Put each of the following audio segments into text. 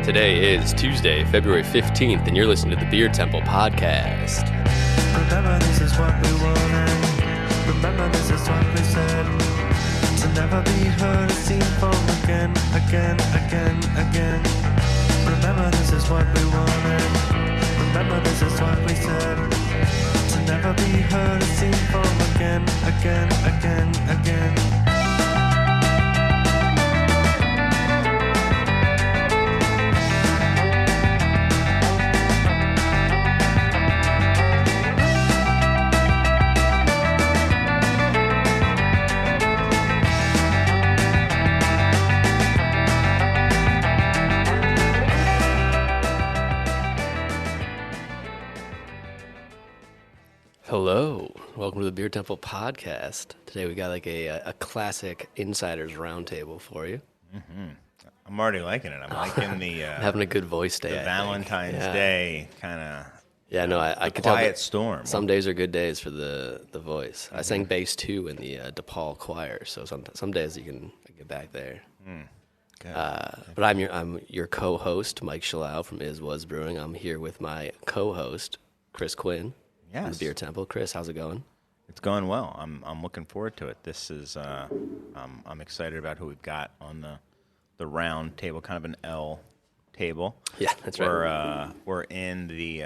Today is Tuesday, February 15th, and you're listening to the Beer Temple podcast. Remember, this is what we wanted. Remember, this is what we said. To never be heard or seen from again. Remember, this is what we wanted. Remember, this is what we said. To never be heard or seen from again. Hello, welcome to the Beer Temple podcast. Today we got like a classic Insiders Roundtable for you. Mm-hmm. I'm already liking it. I'm liking the having a good voice day. The Valentine's Day kind of. Yeah, no, I could quiet tell storm. Some days are good days for the voice. I sang bass too in the DePaul choir, so some days you can get back there. But I'm your co-host, Mike Shalau from Is Was Brewing. I'm here with my co-host, Chris Quinn. Yes. From the Beer Temple. Chris, how's it going? It's going well. I'm looking forward to it. This is I'm excited about who we've got on the round table, kind of an L table. Yeah, that's right. We're in the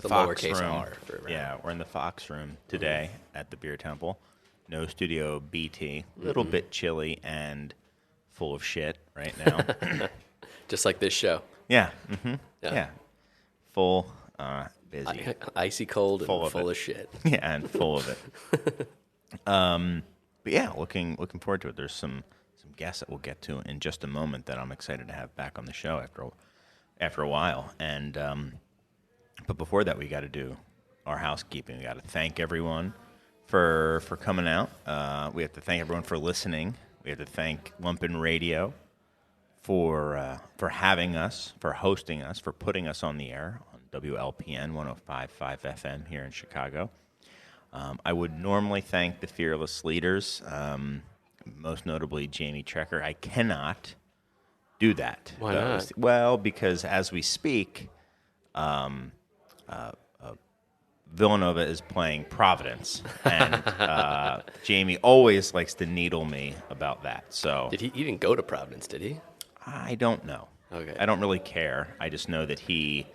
Fox room. R for round. Yeah, we're in the Fox room today at the Beer Temple. No studio BT. A little bit chilly and full of shit right now. Just like this show. Yeah. Mm-hmm. Yeah. Full. Busy. Icy cold and full of shit. Yeah, and full of it. But yeah, looking forward to it. There's some guests that we'll get to in just a moment that I'm excited to have back on the show after a while. And but before that, we got to do our housekeeping. We got to thank everyone for coming out. We have to thank everyone for listening. We have to thank Lumpin' Radio for having us, for hosting us, for putting us on the air. WLPN 105.5 FM here in Chicago. I would normally thank the fearless leaders, most notably Jamie Trecker. I cannot do that. Why not? Well, because as we speak, Villanova is playing Providence, and Jamie always likes to needle me about that. So He didn't go to Providence, did he? I don't know. Okay. I don't really care. I just know that he...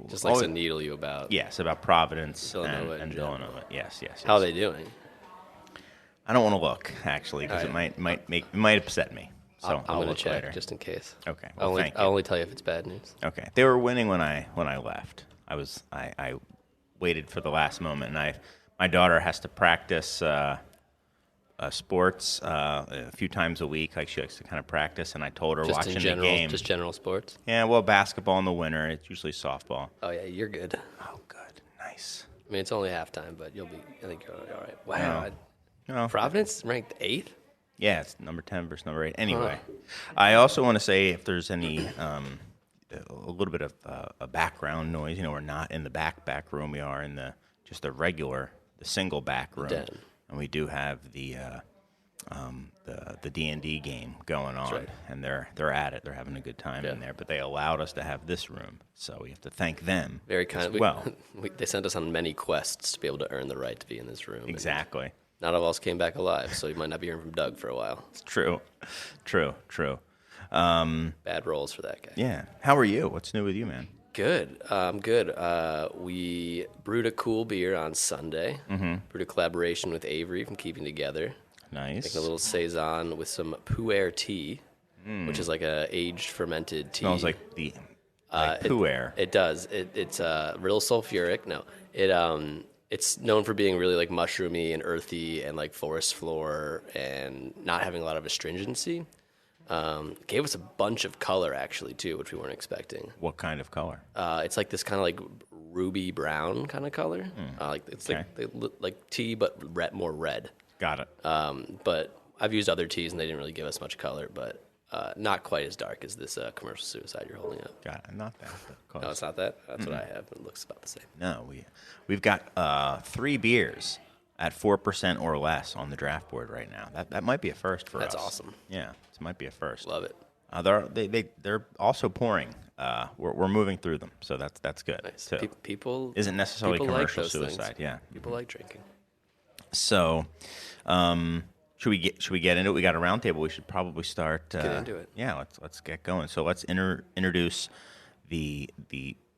Just likes to needle you about. Yes, about Providence Villanova and Villanova. Yes. How are they doing? I don't want to look actually because it might upset me. So I'm going to look check later. just in case. Okay. Well, thank you. I'll only tell you if it's bad news. Okay. They were winning when I left. I waited for the last moment, and my daughter has to practice sports a few times a week. Like she likes to kind of practice, and I told her Just watching in general, the game. Just general sports? Yeah, well, basketball in the winter. It's usually softball. Oh, yeah, you're good. Oh, good. Nice. I mean, it's only halftime, but I think you're all right. Wow. No. Providence ranked 8th? Yeah, it's number 10 versus number 8. Anyway, I also want to say if there's any a little bit of a background noise. We're not in the back room. We are in the single back room. Den. And we do have the D&D game going on, right. and they're at it. They're having a good time in there. But they allowed us to have this room, so we have to thank them. Very kind. Well, They sent us on many quests to be able to earn the right to be in this room. Exactly. None of us came back alive, so you might not be hearing from Doug for a while. It's true. Bad rolls for that guy. Yeah. How are you? What's new with you, man? Good. Good. We brewed a cool beer on Sunday. Mm-hmm. Brewed a collaboration with Avery from Keeping Together. Nice. Making a little saison with some pu'er tea, which is like a aged fermented tea. Smells like pu'er. It does. It's real sulfuric. No, it's known for being really like mushroomy and earthy and like forest floor and not having a lot of astringency. Gave us a bunch of color actually too, which we weren't expecting. What kind of color? It's like this kind of like ruby brown kind of color. It's like tea, but more red. Got it. But I've used other teas and they didn't really give us much color, but not quite as dark as this commercial suicide you're holding up. Got it. Not that. Close. No, it's not that. That's what I have. It looks about the same. No, we've got 3 beers at 4% or less on the draft board right now. That might be a first for us. That's awesome. Yeah, this might be a first. Love it. They're also pouring. We're moving through them, so that's good. Nice. So People isn't necessarily people like commercial those suicide. things. Yeah. People like drinking. So, should we get into it? We got a roundtable. We should probably start. Get into it. Yeah, let's get going. So let's introduce the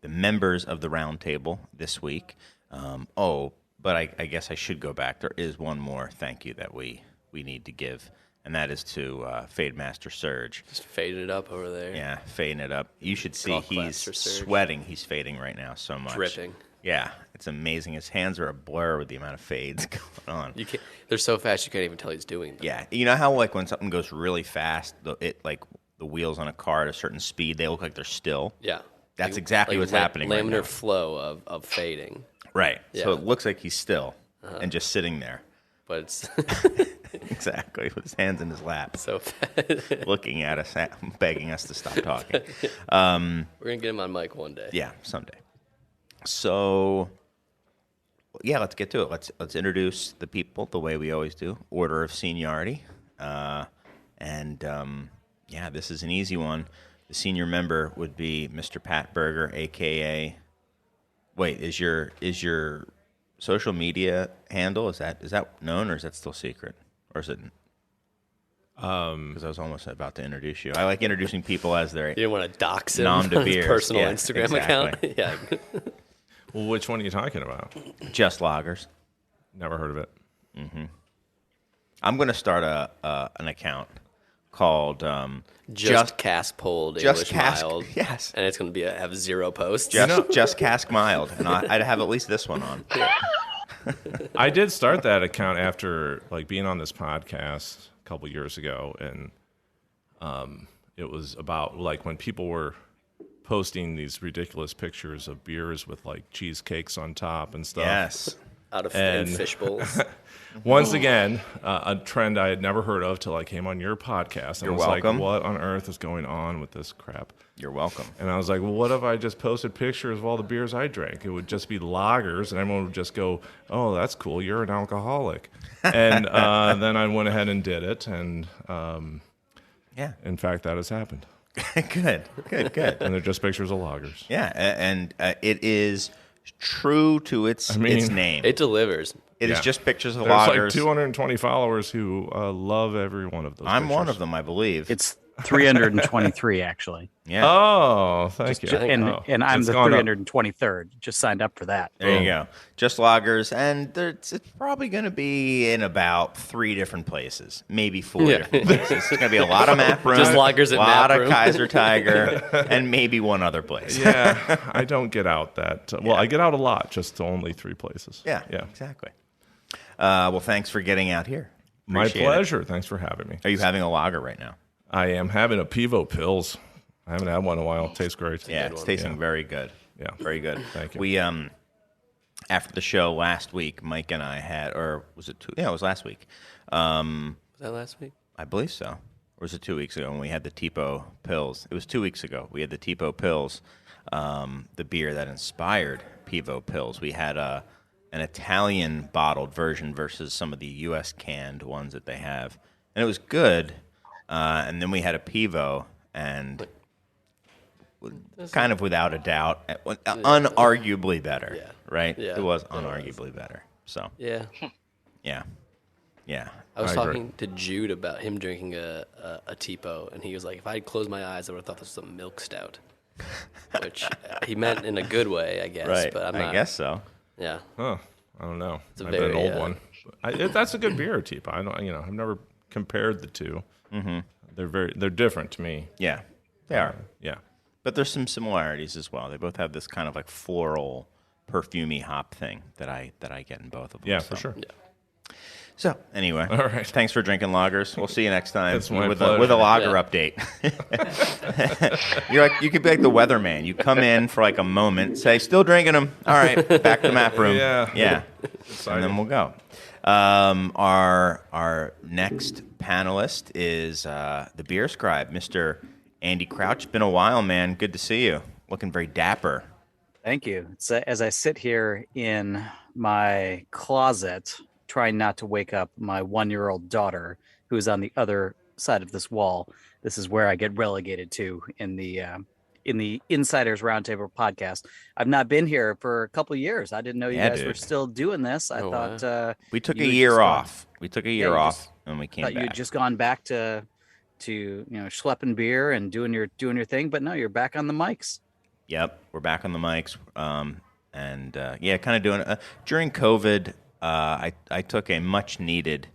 members of the roundtable this week. But I guess I should go back. There is one more thank you that we need to give, and that is to Fade Master Surge. Just fading it up over there. Yeah, fading it up. You should see Golf he's claps for Surge. sweating. He's fading right now so much. Dripping. Yeah, it's amazing. His hands are a blur with the amount of fades going on. They're so fast you can't even tell he's doing them. Yeah, you know how like when something goes really fast, the wheels on a car at a certain speed, they look like they're still. Yeah. That's exactly what's happening right Laminar now. flow of fading. Right. Yeah. So it looks like he's still and just sitting there. But it's Exactly, with his hands in his lap, so fast. looking at us, begging us to stop talking. We're going to get him on mic one day. Yeah, someday. So, yeah, let's get to it. Let's introduce the people the way we always do, order of seniority. This is an easy one. The senior member would be Mr. Pat Berger, a.k.a. Wait, is your social media handle, is that known or is that still secret? Or is it? Because I was almost about to introduce you. I like introducing people as their You didn't want to dox him nom on de his beers. personal Yeah, Instagram exactly. account. Yeah. Well, which one are you talking about? Just Loggers. Never heard of it. I'm going to start an account called Just Cask Pulled Just English Cask. Mild. Yes. And it's going to have 0 posts. Just Cask Mild, and I'd have at least this one on. I did start that account after being on this podcast a couple years ago, and it was about when people were posting these ridiculous pictures of beers with cheesecakes on top and stuff. Yes. Out of And- fish bowls. Once again, a trend I had never heard of till I came on your podcast. And You're I was welcome. like, what on earth is going on with this crap? You're welcome. And I was like, well, what if I just posted pictures of all the beers I drank? It would just be lagers, and everyone would just go, oh, that's cool, you're an alcoholic. And then I went ahead and did it, and Yeah. in fact, that has happened. Good. And they're just pictures of lagers. Yeah, and it is true to its name. It delivers. It is Yeah. just pictures of There's lagers. 220 followers who love every one of those I'm pictures. one of them, I believe. It's 323 actually, Yeah. Oh, thank you. and I'm It's the gone up. 323rd. Just signed up for that. There you go. Just lagers, and it's probably going to be in about 3 different places, maybe 4 different places. It's going to be a lot of Map Room, Just lagers at a lot Map of Room. Kaiser Tiger, and maybe one other place. Yeah, I don't get out that. Well, I get out a lot, just to only 3 places. Yeah, Yeah. exactly. Well, thanks for getting out here. My Appreciate it. pleasure. Thanks for having me. Are you having a lager right now? I am having a Pivo Pils. I haven't had one in a while. It tastes great. Yeah, it's tasting very good. Yeah. Very good. Thank you. We after the show last week, Mike and I had, or was it 2? Yeah, it was last week. Was that last week? I believe so. Or was it 2 weeks ago when we had the Tipo Pills? It was 2 weeks ago. We had the Tipo Pills, the beer that inspired Pivo Pills. We had an Italian bottled version versus some of the U.S. canned ones that they have. And it was good. And then we had a Pivo, and kind of without a doubt, unarguably better. Yeah. Right? Yeah, It was it unarguably better. So, Yeah. yeah. I was I agree. talking to Jude about him drinking a Tipo, and he was like, if I had closed my eyes, I would have thought this was a milk stout. Which he meant in a good way, I guess. Right. But I'm not. I guess so. Yeah. Huh. I don't know. a I've been an very, old one. That's a good beer, Tipa. I don't. I've never compared the two. Mm-hmm. They're different to me. Yeah, they are. Yeah. But there's some similarities as well. They both have this kind of like floral, perfumey hop thing that I get in both of them. Yeah, so. for sure. So anyway, All right. Thanks for drinking lagers. We'll see you next time It's my with pleasure. a lager Yeah. update. You could be like the weatherman. You come in for like a moment, say, "Still drinking them." All right, back to the map room. Yeah. And then we'll go. Our next panelist is the beer scribe, Mr. Andy Crouch. Been a while, man. Good to see you. Looking very dapper. Thank you. So as I sit here in my closet, trying not to wake up my 1-year-old daughter, who is on the other side of this wall, this is where I get relegated to in the Insiders Roundtable podcast. I've not been here for a couple of years. I didn't know you guys were still doing this. I thought we took a year off. We took a year off and we came back. You had just gone back to schlepping beer and doing your thing, but no, you're back on the mics. Yep, we're back on the mics. Kind of doing it during COVID. I took a much needed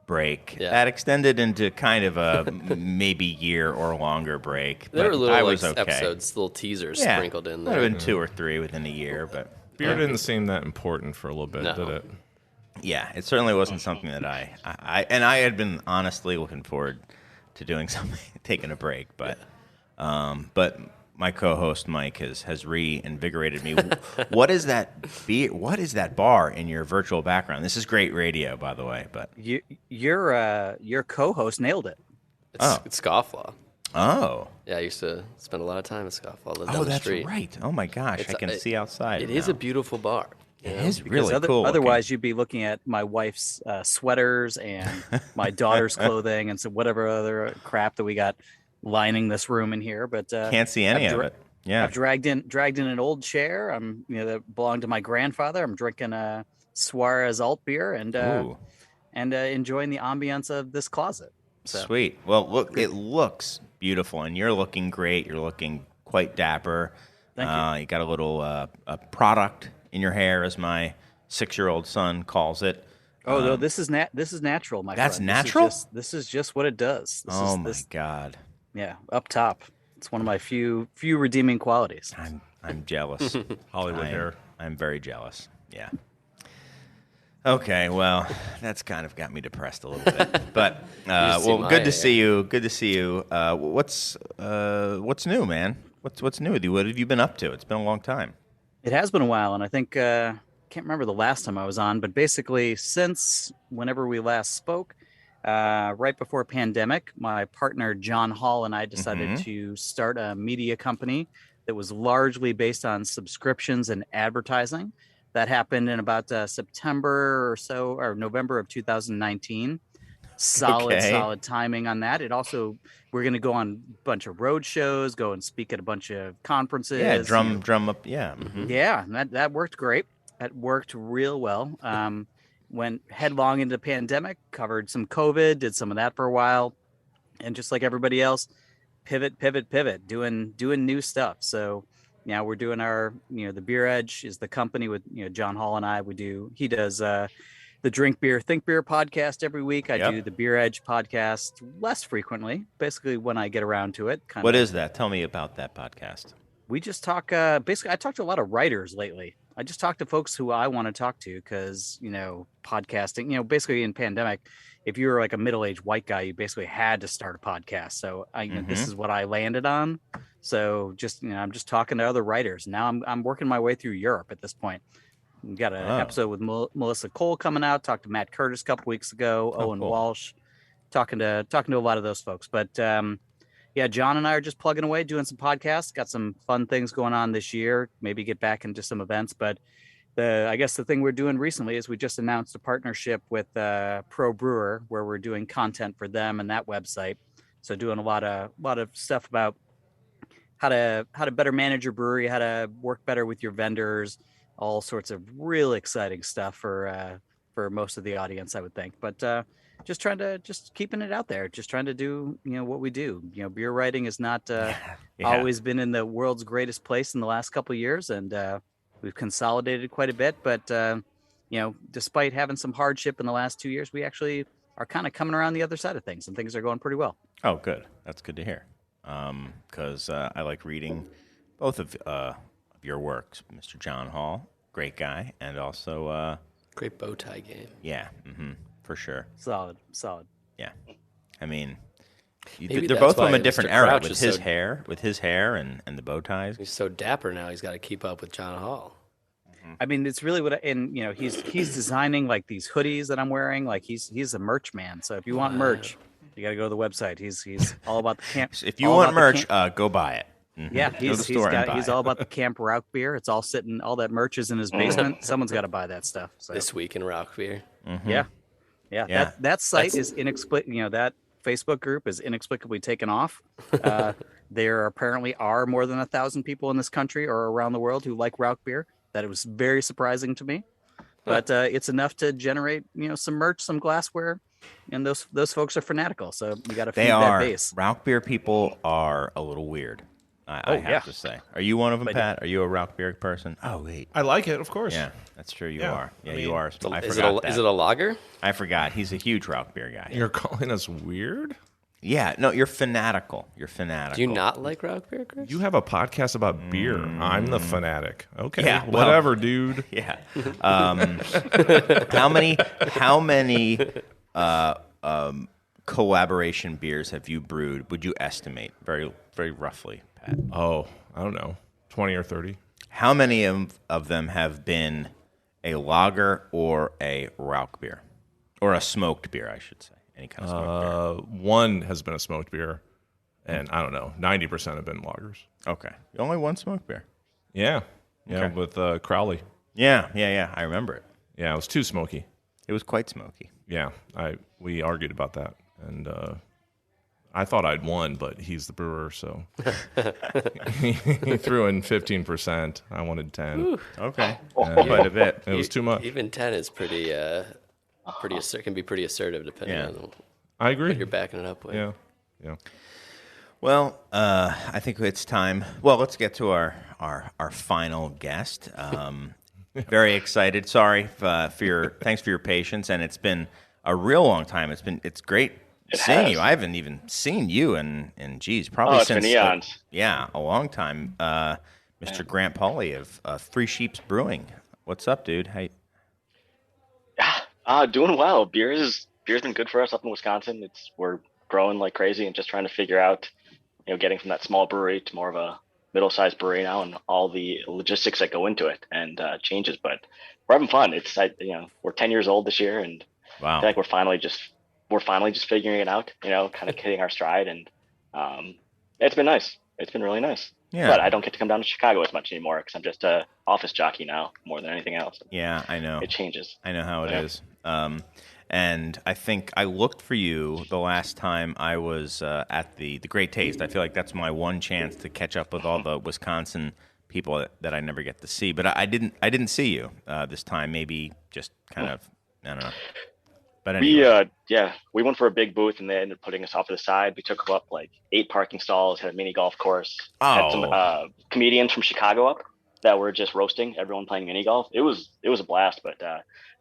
break that extended into kind of a maybe year or longer break. There were little episodes, little teasers sprinkled in there. Might have been 2 or 3 within a year, but beer didn't seem that important for a little bit, did it? Yeah, it certainly wasn't something that I had been honestly looking forward to doing something, taking a break, but my co-host Mike has reinvigorated me. What is that beer? What is that bar in your virtual background? This is great radio, by the way. But your co-host nailed it. It's Scofflaw. Oh, yeah, I used to spend a lot of time at Scofflaw. Lived down the street. That's right. Oh my gosh, I can see outside. It is a beautiful bar. It is really cool. Otherwise, you'd be looking at my wife's sweaters and my daughter's clothing and some whatever other crap that we got lining this room in here. But can't see any of it. Yeah, I've dragged in an old chair. That belonged to my grandfather. I'm drinking a Suarez alt beer and enjoying the ambiance of this closet. So. Sweet. Well, look, it looks beautiful, and you're looking great. You're looking quite dapper. Thank you. You got a little product in your hair, as my 6-year-old son calls it. Oh no, this is natural, my friend. That's natural? This is just what it does. My God. Yeah, up top. It's one of my few redeeming qualities. I'm jealous. Hollywood hair. I'm very jealous. Yeah. Okay, well, that's kind of got me depressed a little bit. But good to see you. Good to see you. What's new, man? What's new with you? What have you been up to? It's been a long time. It has been a while, and I think can't remember the last time I was on, but basically since whenever we last spoke, right before pandemic, my partner John Hall and I decided to start a media company that was largely based on subscriptions and advertising. That happened in about September or so, or November of 2019. Solid timing on that. It also, we're going to go on a bunch of road shows, go and speak at a bunch of conferences. Yeah, drum up. Yeah. Mm-hmm. Yeah, that worked great. That worked real well. Went headlong into the pandemic, covered some COVID, did some of that for a while. And just like everybody else, pivot, doing new stuff. So now we're doing our, the Beer Edge is the company with, John Hall and I, he does the Drink Beer, Think Beer podcast every week. I do the Beer Edge podcast less frequently, basically when I get around to it. What is that? Tell me about that podcast. We just talk, basically I talked to a lot of writers lately. I just talk to folks who I want to talk to because, podcasting, basically in pandemic, if you were like a middle-aged white guy, you basically had to start a podcast. So this is what I landed on. So just, I'm just talking to other writers. Now I'm working my way through Europe at this point. We got an episode with Melissa Cole coming out. Talked to Matt Curtis a couple weeks ago. Owen Walsh, talking to a lot of those folks. But John and I are just plugging away, doing some podcasts. Got some fun things going on this year. Maybe get back into some events. But I guess the thing we're doing recently is we just announced a partnership with Pro Brewer, where we're doing content for them and that website. So doing a lot of stuff about how to better manage your brewery, how to work better with your vendors. All sorts of really exciting stuff for most of the audience, I would think. But just keeping it out there, just trying to do what we do. Beer writing has not always been in the world's greatest place in the last couple of years, and we've consolidated quite a bit. But despite having some hardship in the last 2 years, we actually are kind of coming around the other side of things, and things are going pretty well. Oh, good. That's good to hear. Because I like reading both of your works, Mr. John Hall, great guy, and also great bow tie game. Yeah, for sure. Solid. Yeah, I mean, Maybe they're both from a Mr. different era Crouch with his hair and the bow ties. He's so dapper now. He's got to keep up with John Hall. I mean, it's really he's designing like these hoodies that I'm wearing. Like he's a merch man. So if you want merch, you got to go to the website. He's all about the camp. If you want merch, go buy it. Mm-hmm. Yeah, he's all about the Camp Rauch beer. It's all all that merch is in his basement. Someone's got to buy that stuff. So. This week in Rauch beer. Mm-hmm. Yeah. That site is inexplicable. Facebook group is inexplicably taken off. There apparently are more than 1,000 people in this country or around the world who like Rauch beer. That it was very surprising to me, but it's enough to generate some merch, some glassware, and those folks are fanatical. So you got to feed that base. Rauch beer people are a little weird. I have to say. Are you one of them, Pat? Are you a Rauch beer person? Oh wait, I like it, of course. yeah, that's true. You are. Yeah, you are. I Is forgot that. it a lager? I forgot. He's a huge Rauch beer guy. You're calling us weird? Yeah, no, you're fanatical. You're fanatical. Do you not like Rauch beer, Chris? You have a podcast about beer. I'm the fanatic. Okay, Yeah, well- whatever, dude. Yeah. How many collaboration beers have you brewed? Would you estimate very very roughly, Pat? Oh, I don't know, 20 or 30. How many of them have been a lager or a Rauch beer, or a smoked beer, I should say, any kind of smoked beer? One has been a smoked beer, and I don't know, 90% have been lagers. Okay, only one smoked beer. Yeah, Okay. with Crowley. Yeah. I remember it. Yeah, it was too smoky. It was quite smoky. Yeah, we argued about that, and I thought I'd won, but he's the brewer, so he threw in 15%. I wanted 10. Ooh. Okay, quite a bit. It was too much. Even 10 is pretty can be pretty assertive depending Yeah. on I agree. what you're backing it up with. Yeah. Well, I think it's time. Well, let's get to our final guest. Very excited. Sorry thanks for your patience, and it's been a real long time. It's great seeing you. I haven't even seen you in geez, probably it's since been eons. a long time. Mr. Grant Pauly of Three Sheeps Brewing. What's up, dude? Hey. Doing well. Beer's been good for us up in Wisconsin. We're growing like crazy and just trying to figure out, getting from that small brewery to more of a middle-sized brewery now, and all the logistics that go into it and changes. But we're having fun. We're 10 years old this year, and Wow. I feel like we're finally just figuring it out. Kind of hitting our stride, and it's been nice. It's been really nice. Yeah. But I don't get to come down to Chicago as much anymore because I'm just a office jockey now more than anything else. Yeah, I know. It changes. I know how it Yeah. is. And I think I looked for you the last time I was at the Great Taste. I feel like that's my one chance to catch up with all the Wisconsin people that I never get to see. But I didn't see you this time. Maybe just kind of, I don't know. But anyway. We went for a big booth and they ended up putting us off to the side. We took up like 8 parking stalls, had a mini golf course, had some comedians from Chicago up that were just roasting everyone playing mini golf. It was a blast, but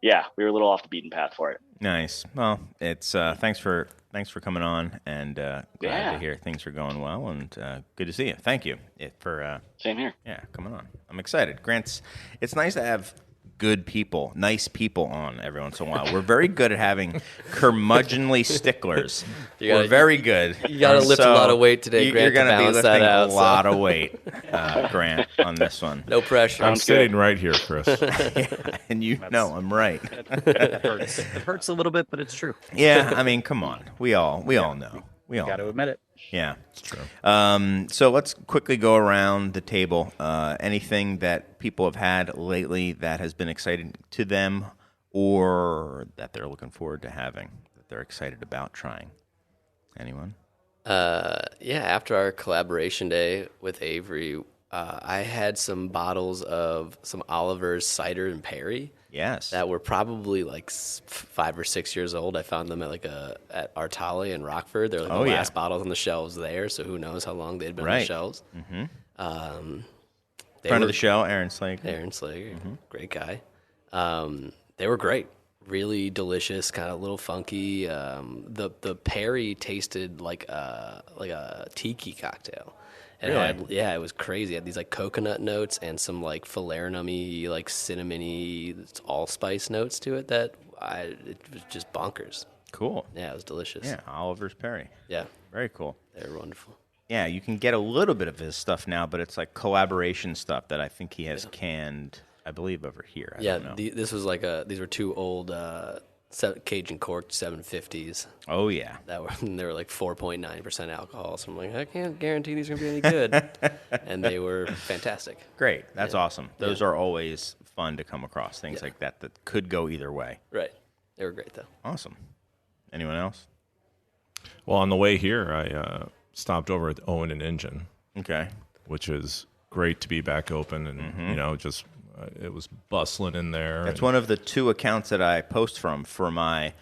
we were a little off the beaten path for it. Nice. Well, it's thanks for coming on, and glad to hear things are going well, and good to see you. Thank you for Same here. coming on. I'm excited. It's nice to have good people, nice people on every once in a while. We're very good at having curmudgeonly sticklers. We're very good. You got to lift a lot of weight today, Grant, You're going to to be balance lifting that out. a lot of weight, Grant, on this one. No pressure. I'm sitting right here, Chris. And I'm right. It hurts. It hurts a little bit, but it's true. Yeah, I mean, come on. We all know. We all Got to know. admit it. Yeah. It's true. So let's quickly go around the table. Anything that people have had lately that has been exciting to them, or that they're looking forward to having, that they're excited about trying? Anyone? After our collaboration day with Avery, I had some bottles of some Oliver's cider and Perry. Yes. That were probably like 5 or 6 years old. I found them at Artale in Rockford. They're like the last bottles on the shelves there, so who knows how long they'd been on the shelves. Mm-hmm. Friend of the show, Aaron Slager. Aaron Slager, great guy. They were great, really delicious, kind of a little funky. The Perry tasted like a tiki cocktail. And it was crazy. It had these like coconut notes and some like falernum-y, like cinnamony, allspice notes to it it was just bonkers. Cool. Yeah, it was delicious. Yeah, Oliver's Perry. Yeah, Very cool. they were wonderful. Yeah, you can get a little bit of his stuff now, but it's like collaboration stuff that I think he has canned, I believe, over here. I don't know. This was these were 2 old Cajun corked 750s. Oh, yeah. They were like 4.9% alcohol. So I'm like, I can't guarantee these are gonna be any good, and they were fantastic. Great. That's awesome. Those are always fun to come across, things like that could go either way. Right, they were great though. Awesome. Anyone else? Well, on the way here, I stopped over at Owen and Engine, Okay. which is great to be back open, and just it was bustling in there. That's and- one of the 2 accounts that I post from for my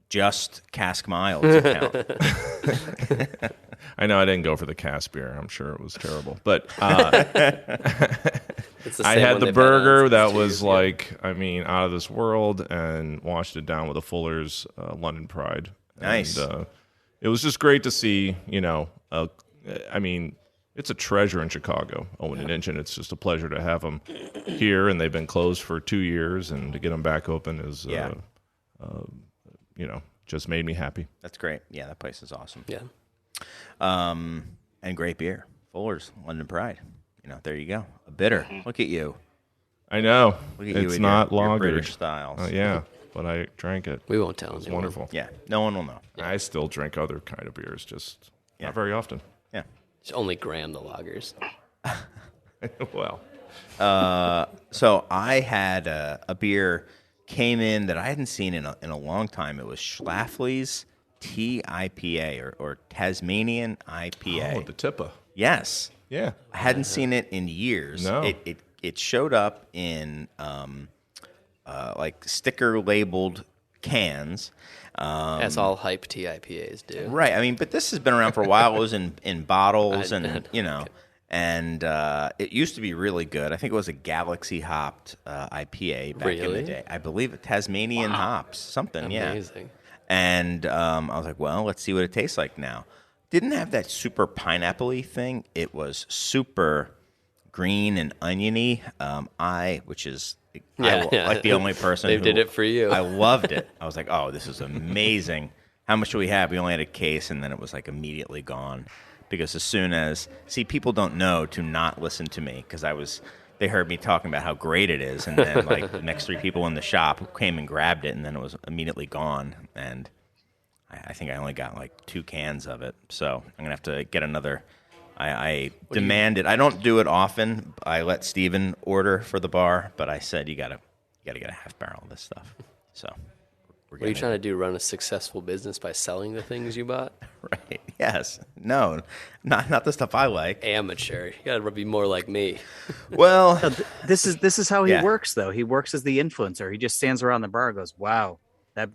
Just Cask Miles account. I know I didn't go for the cast beer. I'm sure it was terrible, but It's the I same had one the they've had on burger since that 2 was years ago. like, I mean, out of this world, and washed it down with a Fuller's London Pride. Nice. And, it was just great to see. I mean, it's a treasure in Chicago. Owen and Engine. It's just a pleasure to have them here, and they've been closed for 2 years, and to get them back open is, just made me happy. That's great. Yeah, that place is awesome. Yeah. And great beer. Fuller's London Pride. There you go. A bitter. Look at you. I know. Look at you It's with not your lagered. British styles. Yeah, but I drank it. We won't tell It was anyone. wonderful. Yeah, no one will know. I still drink other kind of beers, just Yeah. not very often. Yeah. Just only Graham the lagers. Well, So I had a beer came in that I hadn't seen in a long time. It was Schlafly's TIPA or Tasmanian IPA. oh, the Tippa. Yes. Yeah. I hadn't seen it in years. No. It showed up in like sticker labeled cans. As all hype TIPAs do. Right. I mean, but this has been around for a while. It was in bottles, and it used to be really good. I think it was a Galaxy hopped IPA back in the Really? day. I believe it Tasmanian hops, something. Amazing. Yeah. And I was like, well, let's see what it tastes like now. Didn't have that super pineapple-y thing. It was super green and oniony. Which is Yeah. like the only person They who did it for you. I loved it. I was like, oh, this is amazing. How much do we have? We only had a case, and then it was like immediately gone. Because as soon as people don't know to not listen to me because they heard me talking about how great it is, and then like the next 3 people in the shop came and grabbed it, and then it was immediately gone. And I think I only got like 2 cans of it, so I'm gonna have to get another. I demanded. I don't do it often. I let Steven order for the bar, but I said you gotta get a half barrel of this stuff. So we're What are you trying to do? Run a successful business by selling the things you bought? Right. Yes. No. Not the stuff I like. Amateur. You gotta be more like me. Well, This is how he Yeah. works, though. He works as the influencer. He just stands around the bar and goes, "Wow, that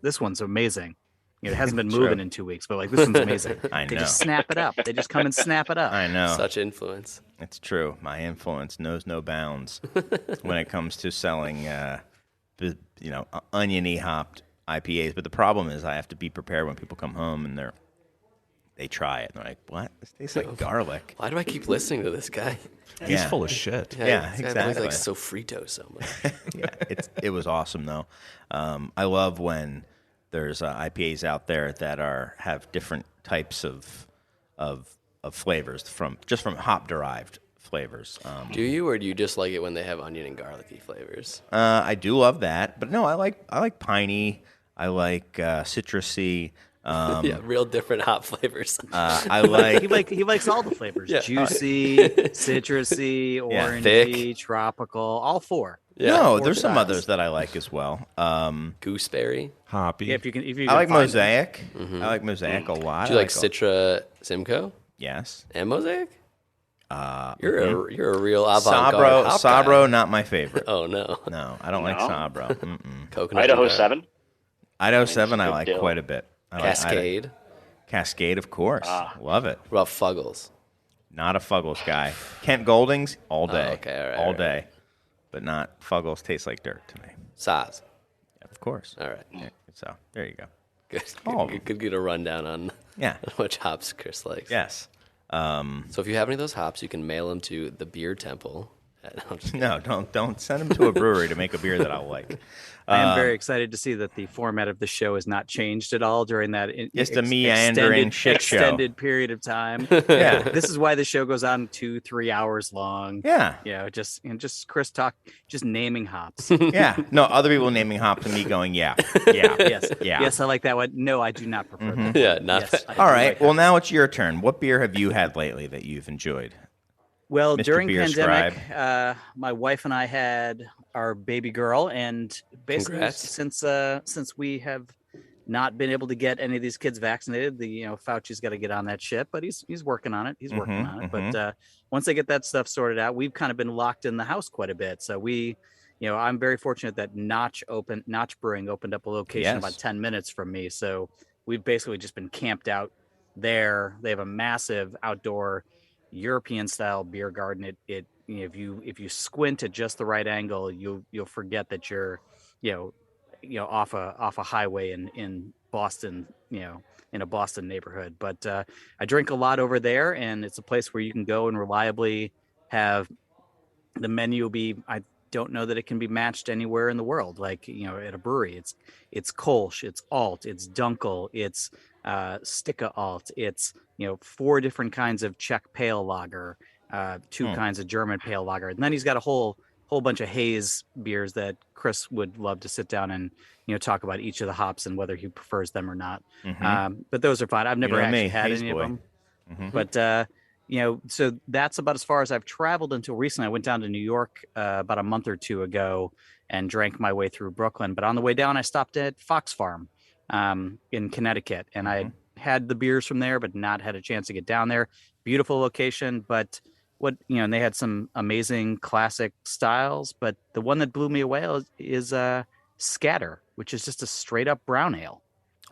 this one's amazing." It hasn't been moving in 2 weeks, but like this one's amazing. I They know. just snap it up. They just come and snap it up. I know. Such influence. It's true. My influence knows no bounds when it comes to selling, oniony hopped IPAs. But the problem is, I have to be prepared when people come home and they try it and they're like, "What? This tastes like garlic." Why do I keep listening to this guy? He's Yeah. full of shit. Yeah, this guy exactly. likes sofrito so much. Yeah, it was awesome though. I love when there's IPAs out there that have different types of flavors from hop derived flavors. Do you, or do you just like it when they have onion and garlicky flavors? I do love that, but no, I like piney. I like citrusy. Yeah, real different hop flavors. I like He likes all the flavors: Yeah. juicy, citrusy, orangey, Thick. tropical, all 4. Yeah. no. Four There's some styles. others that I like as well. Gooseberry. Hoppy. Yeah, if you can I like find them. Mosaic. I like Mosaic a lot. Do you I like Citra Simcoe Yes. and Mosaic? You're a real avant-garde Sabro. hop guy. Sabro, not my favorite. Oh no, No, I don't like No? Sabro. Mm-mm. coconut. Idaho and, 7. Idaho 7 I Good like deal. quite a bit. I like Cascade. Cascade, of course. Love it. What about Fuggles? Not a Fuggles guy. Kent Goldings, all day. okay, all right, all all right. day. But not Fuggles tastes like dirt to me. Saz. Of course. All right. Yeah, so there you go. Good. Oh. Good get a rundown on Yeah. which hops Chris likes. Yes. So if you have any of those hops, you can mail them to the Beer Temple. I'm just kidding. No, don't send them to a brewery to make a beer that I'll like. I am very excited to see that the format of the show has not changed at all during that Just a meandering shit show. extended period of time. Yeah. This is why the show goes on 2-3 hours long. Yeah. Just Chris talk, just naming hops. Yeah. No, other people naming hops and me going, yeah. Yeah. Yes, Yeah. yes, I like that one. No, I do not prefer that. Yeah, not Yes, I do All right. like Well, that. now it's your turn. What beer have you had lately that you've enjoyed? Well, Mr. during Beer pandemic, my wife and I had our baby girl, and basically Congrats. since we have not been able to get any of these kids vaccinated. Fauci's got to get on that shit, but he's working on it. He's working on it. But once they get that stuff sorted out, we've kind of been locked in the house quite a bit. So I'm very fortunate that Notch Brewing opened up a location about 10 minutes from me. So we've basically just been camped out there. They have a massive outdoor European style beer garden. If you squint at just the right angle, you'll forget that you're off a highway in Boston, in a Boston neighborhood. But I drink a lot over there, and it's a place where you can go and reliably have the menu be. I don't know that it can be matched anywhere in the world. Like at a brewery, it's Kolsch, it's Alt, it's Dunkel, it's Sticka Alt, it's 4 different kinds of Czech pale lager, 2 kinds of German pale lager, and then he's got a whole bunch of haze beers that Chris would love to sit down and talk about each of the hops and whether he prefers them or not. But those are fine. I've never actually had any of them. But so that's about as far as I've traveled until recently. I went down to New York about a month or 2 ago and drank my way through Brooklyn. But on the way down, I stopped at Fox Farm in Connecticut, and I had the beers from there, but not had a chance to get down there. Beautiful location, but and they had some amazing classic styles. But the one that blew me away is Scatter, which is just a straight up brown ale.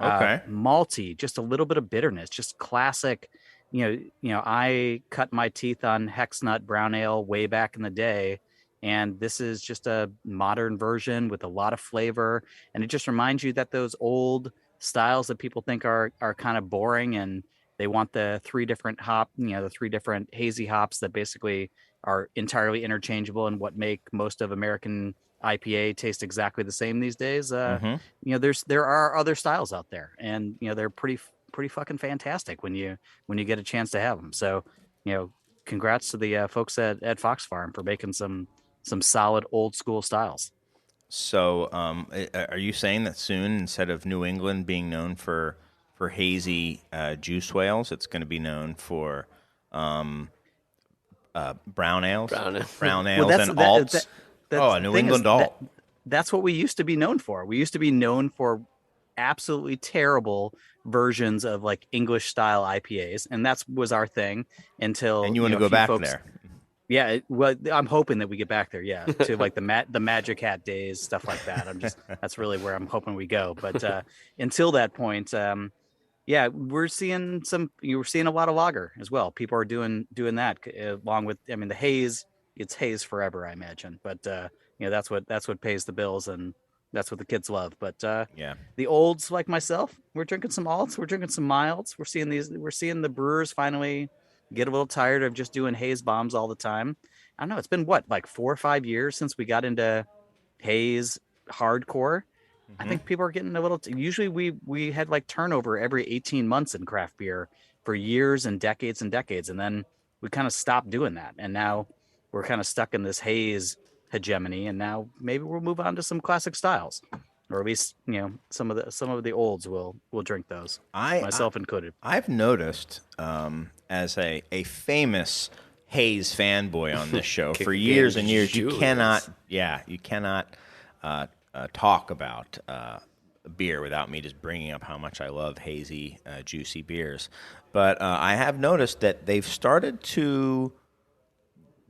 Okay. Malty, just a little bit of bitterness, just classic. I cut my teeth on Hexnut brown ale way back in the day, and this is just a modern version with a lot of flavor. And it just reminds you that those old styles that people think are kind of boring, and they want the 3 different the 3 different hazy hops that basically are entirely interchangeable and what make most of American IPA taste exactly the same these days. There are other styles out there, and they're pretty fucking fantastic when you get a chance to have them. So congrats to the folks at Fox Farm for making some solid old school styles. So are you saying that soon, instead of New England being known for hazy juice whales, it's going to be known for brown ales Well, and alts? A New England alt. That's what we used to be known for. We used to be known for absolutely terrible versions of like English style IPAs, and that was our thing until. And you want to go back there? Yeah, well, I'm hoping that we get back there. Yeah, to like the Magic Hat days, stuff like that. That's really where I'm hoping we go. But until that point, we're seeing a lot of lager as well. People are doing that along with. I mean, the haze. It's haze forever, I imagine. But that's what pays the bills, and that's what the kids love. But the olds like myself, we're drinking some alts, we're drinking some milds. We're seeing the brewers finally get a little tired of just doing haze bombs all the time. I don't know. It's been like 4 or 5 years since we got into haze hardcore. I think people are getting a little. Usually we had like turnover every 18 months in craft beer for years and decades, and then we kind of stopped doing that, and now we're kind of stuck in this haze hegemony, and now maybe we'll move on to some classic styles, or at least some of the olds will drink those. Myself included. I've noticed as a famous haze fanboy on this show for years and years, you cannot talk about beer without me just bringing up how much I love hazy, juicy beers. But I have noticed that they've started to.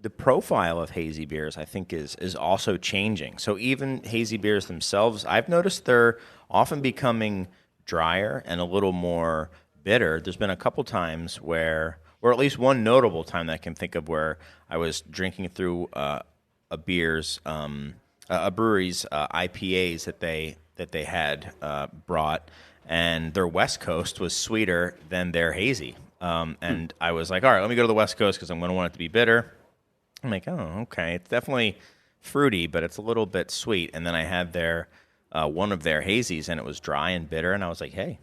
The profile of hazy beers, I think, is also changing. So even hazy beers themselves, I've noticed they're often becoming drier and a little more bitter. There's been a couple times or at least one notable time that I can think of, where I was drinking through a brewery's IPAs that they had brought, and their West Coast was sweeter than their hazy. And I was like, all right, let me go to the West Coast because I'm going to want it to be bitter. I'm like, oh, okay. It's definitely fruity, but it's a little bit sweet. And then I had one of their hazies, and it was dry and bitter. And I was like, hey,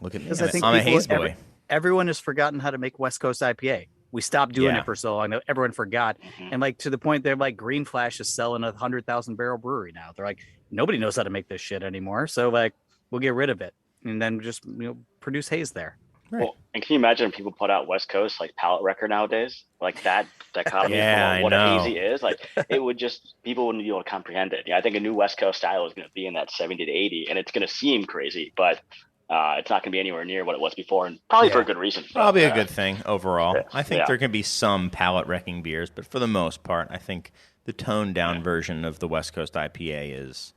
look at me. I'm a haze boy. Everyone has forgotten how to make West Coast IPA. We stopped doing it for so long that everyone forgot. And like to the point they're like, Green Flash is selling a 100,000 barrel brewery now. They're like, nobody knows how to make this shit anymore. So like, we'll get rid of it and then just produce haze there. Right. Well, and can you imagine if people put out West Coast like palate wrecker nowadays? Like that dichotomy Yeah, from what I a know. hazy is, like it would just people wouldn't be able to comprehend it. Yeah, I think a new West Coast style is going to be in that 70 to 80, and it's going to seem crazy, but it's not going to be anywhere near what it was before, and probably for a good reason. Probably a good thing overall. Yeah. I think Yeah. there can be some palate wrecking beers, but for the most part, I think the toned down version of the West Coast IPA is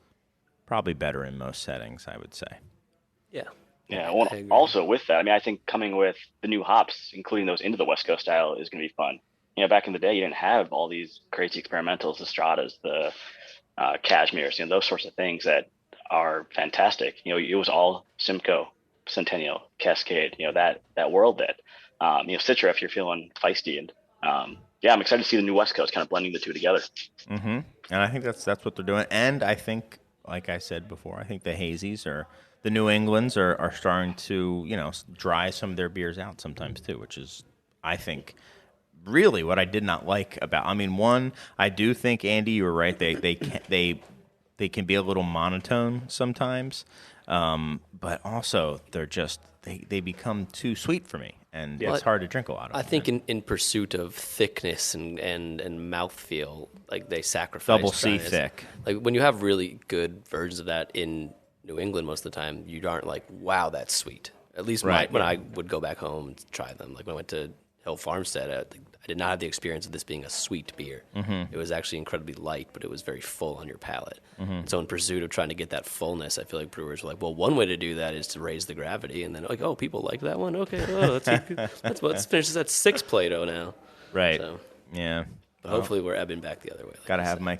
probably better in most settings, I would say. Yeah. Yeah. Well, I agree. also with that, I mean, I think coming with the new hops, including those into the West Coast style, is going to be fun. Back in the day, you didn't have all these crazy experimentals, the Stratas, the Cashmeres, those sorts of things that are fantastic. It was all Simcoe, Centennial, Cascade, that world that, Citra, if you're feeling feisty. And I'm excited to see the new West Coast kind of blending the two together. Mm-hmm. And I think that's what they're doing. And I think, like I said before, I think the hazies or the New Englands are starting to, dry some of their beers out sometimes too, which is, I think, really what I did not like about. I mean, one, I do think, Andy, you were right. They can be a little monotone sometimes, but also they're just they become too sweet for me, and it's hard to drink a lot of. I them. think in pursuit of thickness and mouthfeel, like they sacrifice Double C dryness. thick. Like when you have really good versions of that in New England, most of the time you aren't like, wow, that's sweet. At least Right, when yeah. I would go back home and try them. Like when I went to Hill Farmstead, I did not have the experience of this being a sweet beer. Mm-hmm. It was actually incredibly light, but it was very full on your palate. And so in pursuit of trying to get that fullness, I feel like brewers were like, well, one way to do that is to raise the gravity. And then like, oh, people like that one? Okay, let's finish this at 6 Plato now. Right. So, Yeah. but hopefully we're ebbing back the other way. like Got to you have said. my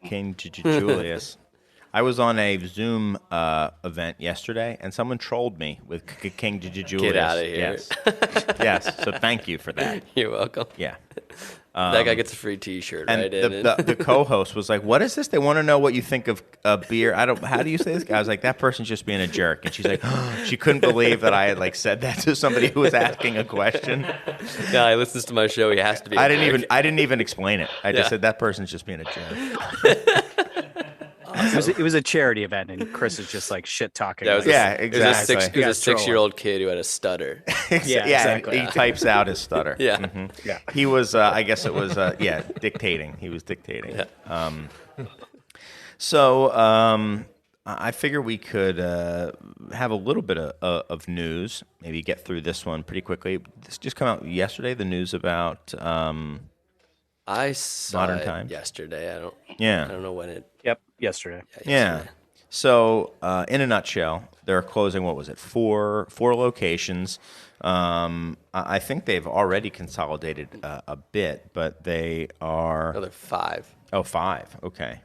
King Julius. I was on a Zoom event yesterday, and someone trolled me with King Julius. Get outta here. Yes. Yes. So thank you for that. You're welcome. Yeah. That guy gets a free T-shirt, And right? the co-host was like, "What is this? They want to know what you think of beer." How do you say this? I was like, "That person's just being a jerk." And she's like, she couldn't believe that I had like said that to somebody who was asking a question. Guy listens to my show. He has to be. I didn't even explain it. I just said that person's just being a jerk. It was a charity event, and Chris is just like shit talking. That was like, It exactly. was a Yeah, 6-year-old kid who had a stutter. Yeah, exactly. He types out his stutter. Yeah. Yeah. He was, I guess it was, dictating. He was dictating. Yeah. I figure we could have a little bit of news, maybe get through this one pretty quickly. This just came out yesterday, the news about, I saw Modern it Times. yesterday. I Yeah. don't know when it. Yep. Yesterday. Yeah. yesterday. So, in a nutshell, they're closing, what was it, four locations. I think they've already consolidated a bit, but they are... Another 5. Oh, 5. Okay.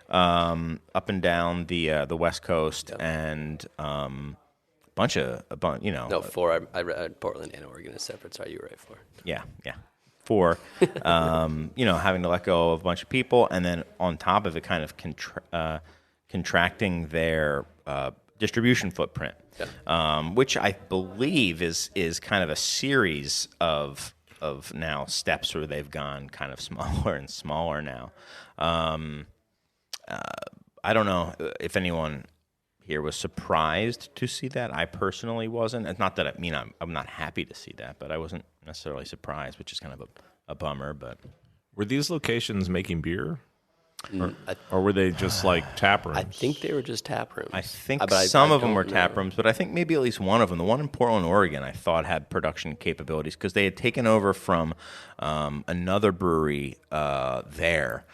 Up and down the West Coast and bunch of, No, 4. I read Portland and Oregon is separate. Sorry, you were right. 4. Yeah. 4, having to let go of a bunch of people, and then on top of it, kind of contracting their distribution footprint, which I believe is kind of a series of now steps where they've gone kind of smaller and smaller now. I don't know if anyone here was surprised to see that. I personally wasn't. It's not that I'm not happy to see that, but I wasn't necessarily surprised, which is kind of a bummer. But Were these locations making beer? I Or were they just like tap rooms? I think they were just tap rooms. I think But some I of them were don't tap know. rooms, but I think maybe at least one of them, the one in Portland, Oregon, I thought had production capabilities because they had taken over from another brewery there.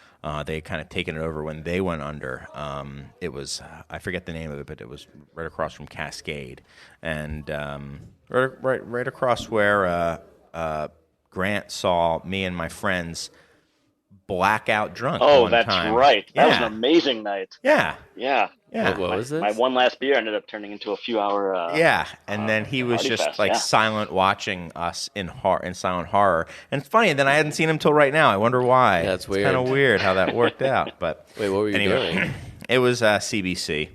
They had kind of taken it over when they went under. It was, I forget the name of it, but it was right across from Cascade. And right across where Grant saw me and my friends blackout drunk. Oh, one that's time. right. That was Yeah. an amazing night. Yeah. Yeah. Yeah. What was this? My one last beer ended up turning into a few hour. Yeah, and then he was Party just fest, like yeah. silent watching us in silent horror. And it's funny, then I hadn't seen him till right now. I wonder why. Yeah, it's It's kind of weird. weird how that worked out. But Wait, what were you anyway, doing? it was CBC.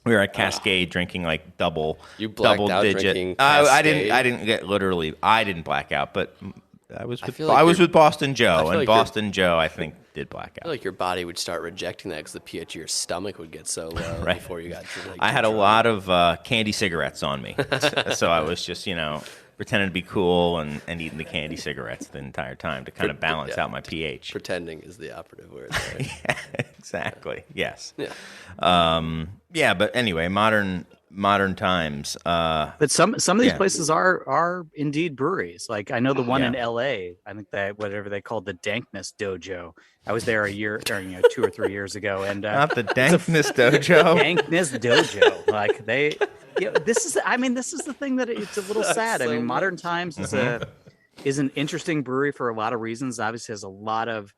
We were at Cascade drinking like double You blacked out digit. drinking I Cascade? didn't. I didn't get literally. I didn't black out, but I was I with feel like I was you're- with Boston I Joe, feel and like Boston Joe I think did I blackout. feel like your body would start rejecting that because the pH of your stomach would get so low Right. before you got like, I too had a drunk. lot of candy cigarettes on me, so I was just pretending to be cool and eating the candy cigarettes the entire time to kind of balance out my pH. Pretending is the operative word. There. Yeah, exactly. Yes. Yeah. Yeah, but anyway, modern times. But some of these Yeah. places are indeed breweries. Like I know the one in Yeah. L.A. I think that whatever they called the Dankness Dojo. I was there a year, or 2 or 3 years ago, and Not the Dankness Dojo. Dankness Dojo. Like they, this is the thing that it's a little sad. I so mean, Modern much. Times is an interesting brewery for a lot of reasons. Obviously, has a lot of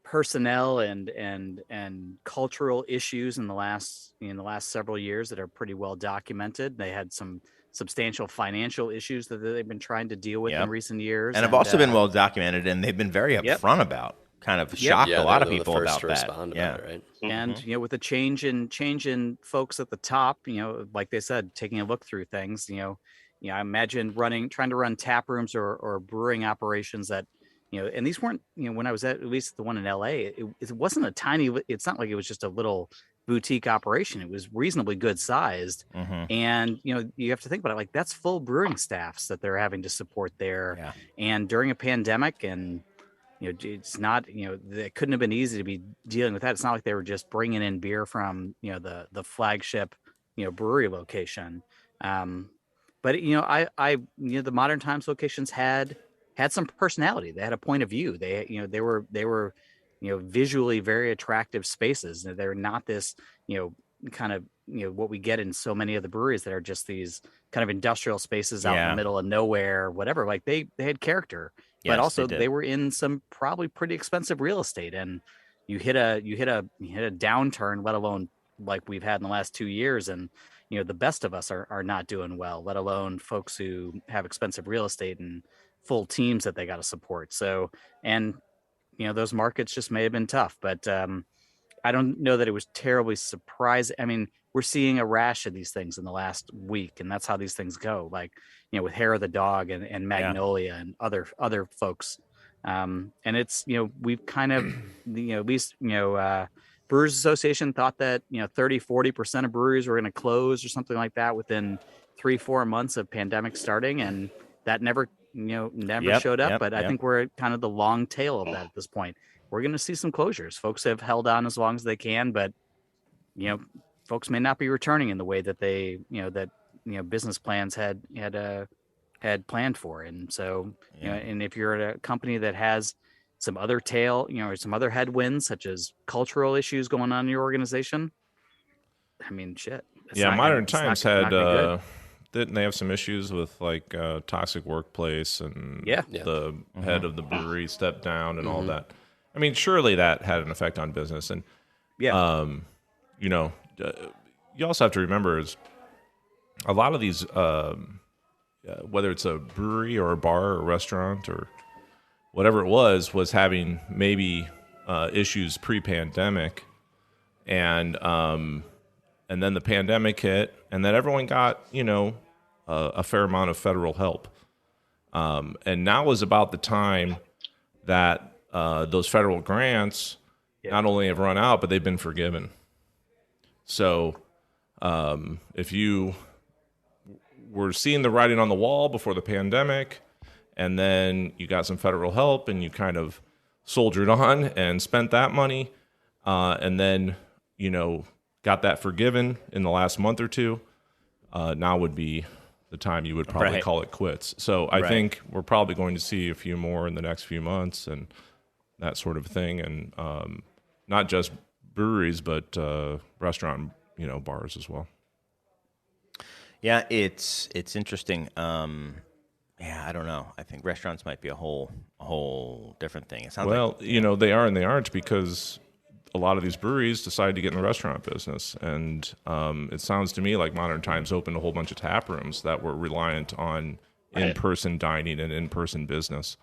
personnel and cultural issues in the last several years that are pretty well documented. They had some substantial financial issues that they've been trying to deal with in recent years, And have also been well documented, and they've been very upfront about. Kind of shocked a lot of people about that. About it, right? And with the change in folks at the top, like they said, taking a look through things, I imagine trying to run tap rooms or brewing operations that, and these weren't, when I was at least the one in LA, it wasn't it's not like it was just a little boutique operation. It was reasonably good sized. And, you have to think about it, like that's full brewing staffs that they're having to support there. Yeah. And during a pandemic, and it's not, it couldn't have been easy to be dealing with that. It's not like they were just bringing in beer from, the flagship, brewery location. But the Modern Times locations had some personality. They had a point of view. They were visually very attractive spaces. They're not this, kind of, what we get in so many of the breweries that are just these kind of industrial spaces out in the middle of nowhere, whatever. Like they had character. Yes, but also they they were in some probably pretty expensive real estate, and you hit a downturn, let alone like we've had in the last 2 years, and the best of us are not doing well, let alone folks who have expensive real estate and full teams that they got to support. So, and those markets just may have been tough, but I don't know that it was terribly surprising. I mean, we're seeing a rash of these things in the last week, and that's how these things go. Like, with Hair of the Dog and Magnolia and other folks. And it's, we've kind of, at least, Brewers Association thought that, 30-40% of breweries were going to close or something like that within 3-4 months of pandemic starting. And that never showed up. But I think we're at kind of the long tail of that at this point. We're going to see some closures. Folks have held on as long as they can, but, folks may not be returning in the way that they, business plans had planned for. And so, and if you're at a company that has some other or some other headwinds, such as cultural issues going on in your organization, I mean, shit. Modern Times didn't they have some issues with like toxic workplace and the head of the brewery stepped down and all that? I mean, surely that had an effect on business. And, you also have to remember is a lot of these, whether it's a brewery or a bar or a restaurant or whatever it was having maybe issues pre-pandemic, and then the pandemic hit, and then everyone got a fair amount of federal help, and now is about the time that those federal grants not only have run out, but they've been forgiven. So if you were seeing the writing on the wall before the pandemic, and then you got some federal help and you kind of soldiered on and spent that money, and then, got that forgiven in the last month or two, now would be the time you would probably call it quits. So I think we're probably going to see a few more in the next few months and that sort of thing. And not just breweries, but restaurant, bars as well. Yeah, it's interesting. I don't know. I think restaurants might be a whole different thing. It sounds they are and they aren't, because a lot of these breweries decided to get in the restaurant business, and it sounds to me like Modern Times opened a whole bunch of tap rooms that were reliant on in-person dining and in-person business,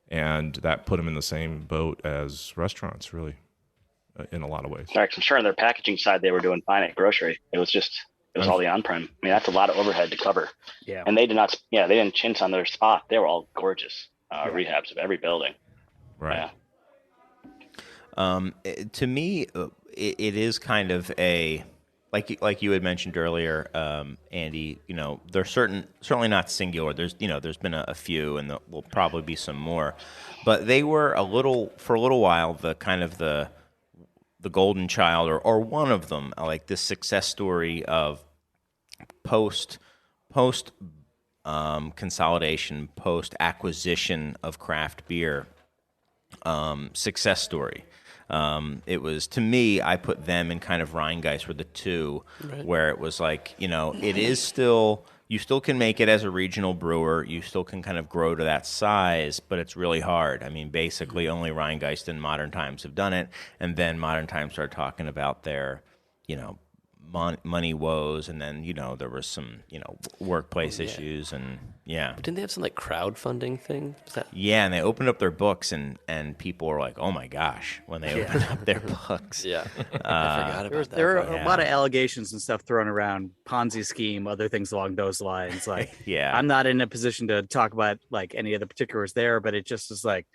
and that put them in the same boat as restaurants, really, in a lot of ways. I'm sure on their packaging side they were doing fine at grocery. It was all the on-prem. I mean, that's a lot of overhead to cover. Yeah. And they didn't chintz on their spot. They were all gorgeous. rehabs of every building. Right. Yeah. To me, it is kind of a like you had mentioned earlier, Andy. They're certainly not singular. There's been a few, and there will probably be some more, but they were for a little while the kind of the golden child, or one of them, like this success story of post consolidation, post acquisition of craft beer success story. It was, to me, I put them and kind of Rheingeist were the two, where it was like, it is still, you still can make it as a regional brewer, you still can kind of grow to that size, but it's really hard. I mean, basically only Rheingeist and Modern Times have done it, and then Modern Times started talking about their, money woes, and then there was some workplace issues, and But didn't they have some like crowdfunding thing? and they opened up their books, and people were like, oh my gosh, when they opened up their books. Yeah, I forgot about that. There are a lot of allegations and stuff thrown around, Ponzi scheme, other things along those lines. Like, I'm not in a position to talk about like any of the particulars there, but it just is like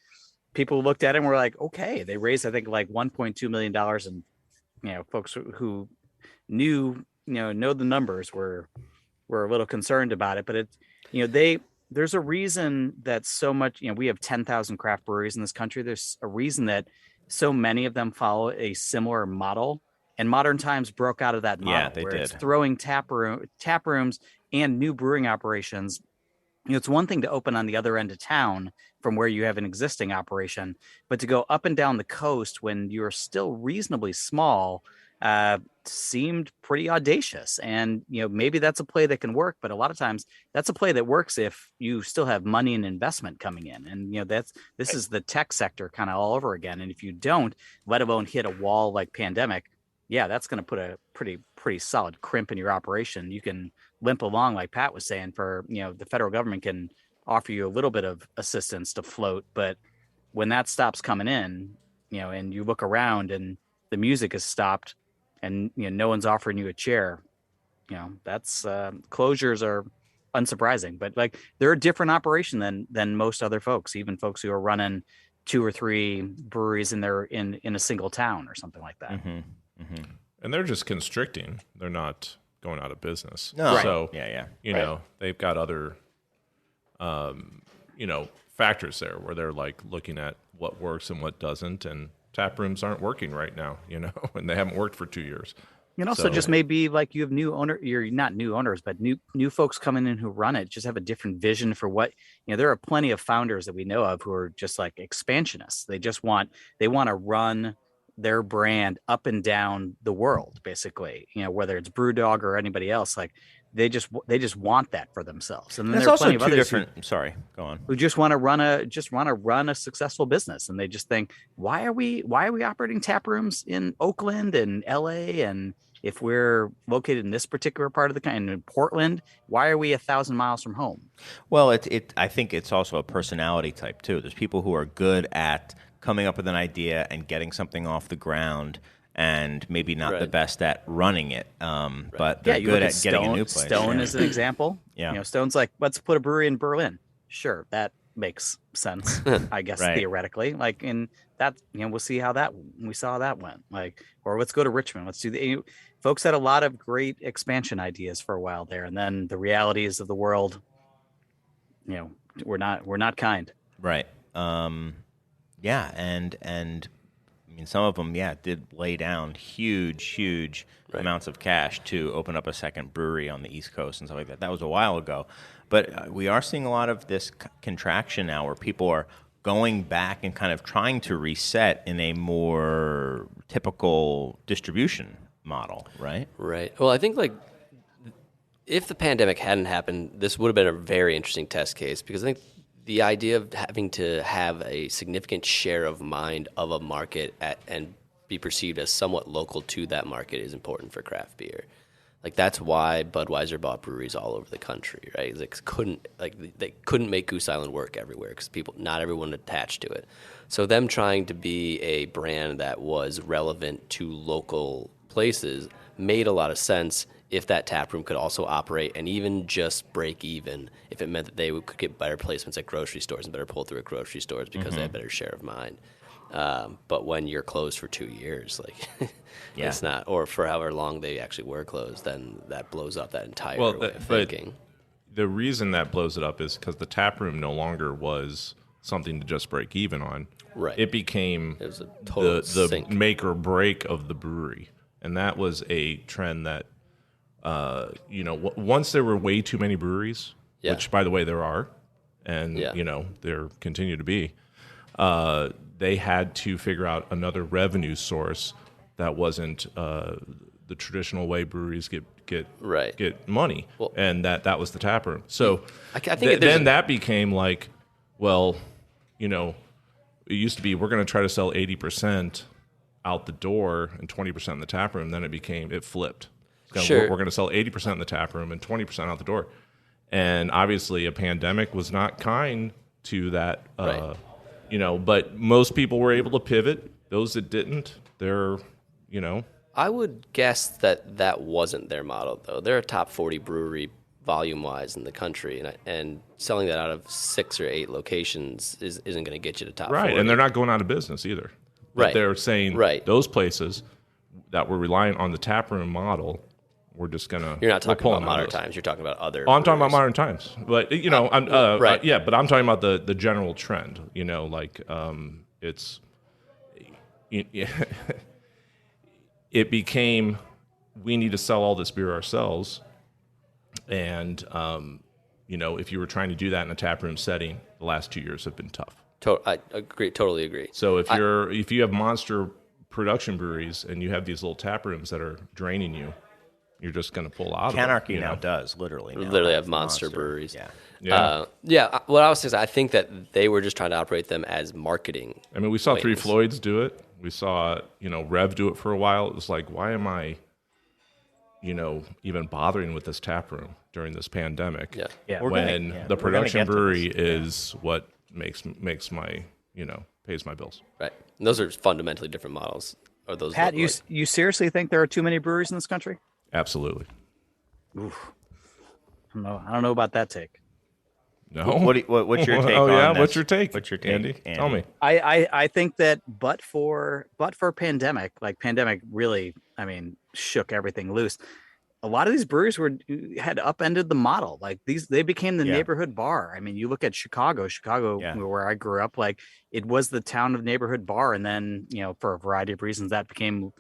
people looked at it and were like, okay, they raised I think like $1.2 million, and folks who know the numbers were a little concerned about it, but there's a reason that so much, we have 10,000 craft breweries in this country. There's a reason that so many of them follow a similar model, and Modern Times broke out of that model. They where did. It's throwing tap rooms and new brewing operations. It's one thing to open on the other end of town from where you have an existing operation, but to go up and down the coast when you're still reasonably small seemed pretty audacious. And maybe that's a play that can work, but a lot of times that's a play that works if you still have money and investment coming in. And this is the tech sector kind of all over again. And if you don't, let alone hit a wall like pandemic, that's going to put a pretty solid crimp in your operation. You can limp along, like Pat was saying, for the federal government can offer you a little bit of assistance to float, but when that stops coming in, and you look around and the music is stopped, and no one's offering you a chair, that's closures are unsurprising. But like, they're a different operation than most other folks, even folks who are running 2 or 3 breweries in a single town or something like that. Mm-hmm. Mm-hmm. And they're just constricting. They're not going out of business. No. Right. So they've got other factors there where they're like looking at what works and what doesn't, and tap rooms aren't working right now, and they haven't worked for 2 years. And also just maybe like you have you're not new owners, but new folks coming in who run it, just have a different vision for what, there are plenty of founders that we know of who are just like expansionists. They want to run their brand up and down the world, basically, whether it's BrewDog or anybody else, like they just want that for themselves. And then there's there are also plenty of others sorry, go on. who just want to run a successful business, and they just think, why are we operating tap rooms in Oakland and LA, and if we're located in this particular part of the country, in Portland, why are we 1,000 miles from home? Well, I think it's also a personality type too. There's people who are good at coming up with an idea and getting something off the ground, and maybe not the best at running it, but they're good at getting a new place. Stone is an example. Stone's like, let's put a brewery in Berlin. Sure, that makes sense, I guess, theoretically. Like, in that, we'll see how that went. Like, or let's go to Richmond. Let's do folks had a lot of great expansion ideas for a while there, and then the realities of the world, we're not kind. Right. And I mean, some of them, did lay down huge amounts of cash to open up a second brewery on the East Coast and stuff like that. That was a while ago. But we are seeing a lot of this contraction now where people are going back and kind of trying to reset in a more typical distribution model, right? Right. Well, I think, like, if the pandemic hadn't happened, this would have been a very interesting test case, because I think the idea of having to have a significant share of mind of a market and be perceived as somewhat local to that market is important for craft beer. Like, that's why Budweiser bought breweries all over the country, right? They couldn't make Goose Island work everywhere because not everyone attached to it. So them trying to be a brand that was relevant to local places made a lot of sense if that tap room could also operate and even just break even if it meant that they could get better placements at grocery stores and better pull through at grocery stores because they had better share of mind. But when you're closed for 2 years, like it's not, or for however long they actually were closed, then that blows up that entire way of thinking. The reason that blows it up is because the tap room no longer was something to just break even on. Right. It became It was a total the sink. make or break of the brewery. And that was a trend that, once there were way too many breweries, which, by the way, there are, and, there continue to be, they had to figure out another revenue source that wasn't the traditional way breweries get money, and that was the tap room. So I think then that became like, well, it used to be we're going to try to sell 80% out the door and 20% in the tap room. Then it flipped. We're going to sell 80% in the tap room and 20% out the door. And obviously a pandemic was not kind to that, but most people were able to pivot. Those that didn't, they're. I would guess that wasn't their model, though. They're a top 40 brewery volume-wise in the country, and selling that out of 6 or 8 locations isn't going to get you to top 40. And they're not going out of business either. But they're saying those places that were relying on the taproom model, we're just going to. You're not talking about Modern Times. You're talking about other. Oh, I'm talking about Modern Times, but but I'm talking about the general trend. It's. It became, we need to sell all this beer ourselves, and if you were trying to do that in a taproom setting, the last 2 years have been tough. I agree, totally agree. So if you have monster production breweries and you have these little tap rooms that are draining you, you're just going to pull out. Canarchy now does literally have monster breweries. Yeah. What I was saying, I think that they were just trying to operate them as marketing. I mean, we saw wings. Three Floyds do it. We saw Rev do it for a while. It was like, why am I, even bothering with this tap room during this pandemic? Yeah. When the production brewery is what makes my pays my bills. Right. And those are fundamentally different models. Or those Pat, you seriously think there are too many breweries in this country? Absolutely. Oof. I don't know about that take. No. What's your take? What's your take? Andy? Tell me. I think that but for pandemic, pandemic really, shook everything loose. A lot of these breweries had upended the model. They became the neighborhood bar. You look at Chicago, where I grew up, it was the town of neighborhood bar. And then, for a variety of reasons that became,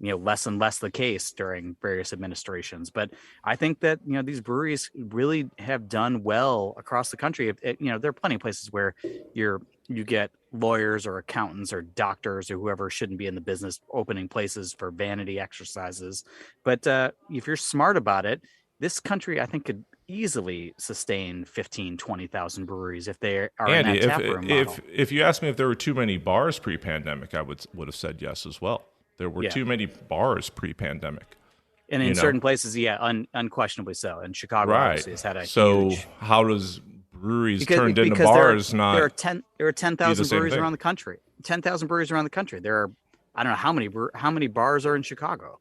less and less the case during various administrations. But I think that, these breweries really have done well across the country. There are plenty of places where you get lawyers or accountants or doctors or whoever shouldn't be in the business opening places for vanity exercises. But if you're smart about it, this country, I think, could easily sustain 15, 20,000 breweries if they are Andy, in that taproom model. if you asked me if there were too many bars pre-pandemic, I would have said yes as well. There were too many bars pre-pandemic. And in certain places, unquestionably so. And Chicago obviously has had a huge... how does breweries turned into bars there are 10,000 breweries around the country. 10,000 breweries around the country. There are, I don't know how many bars are in Chicago.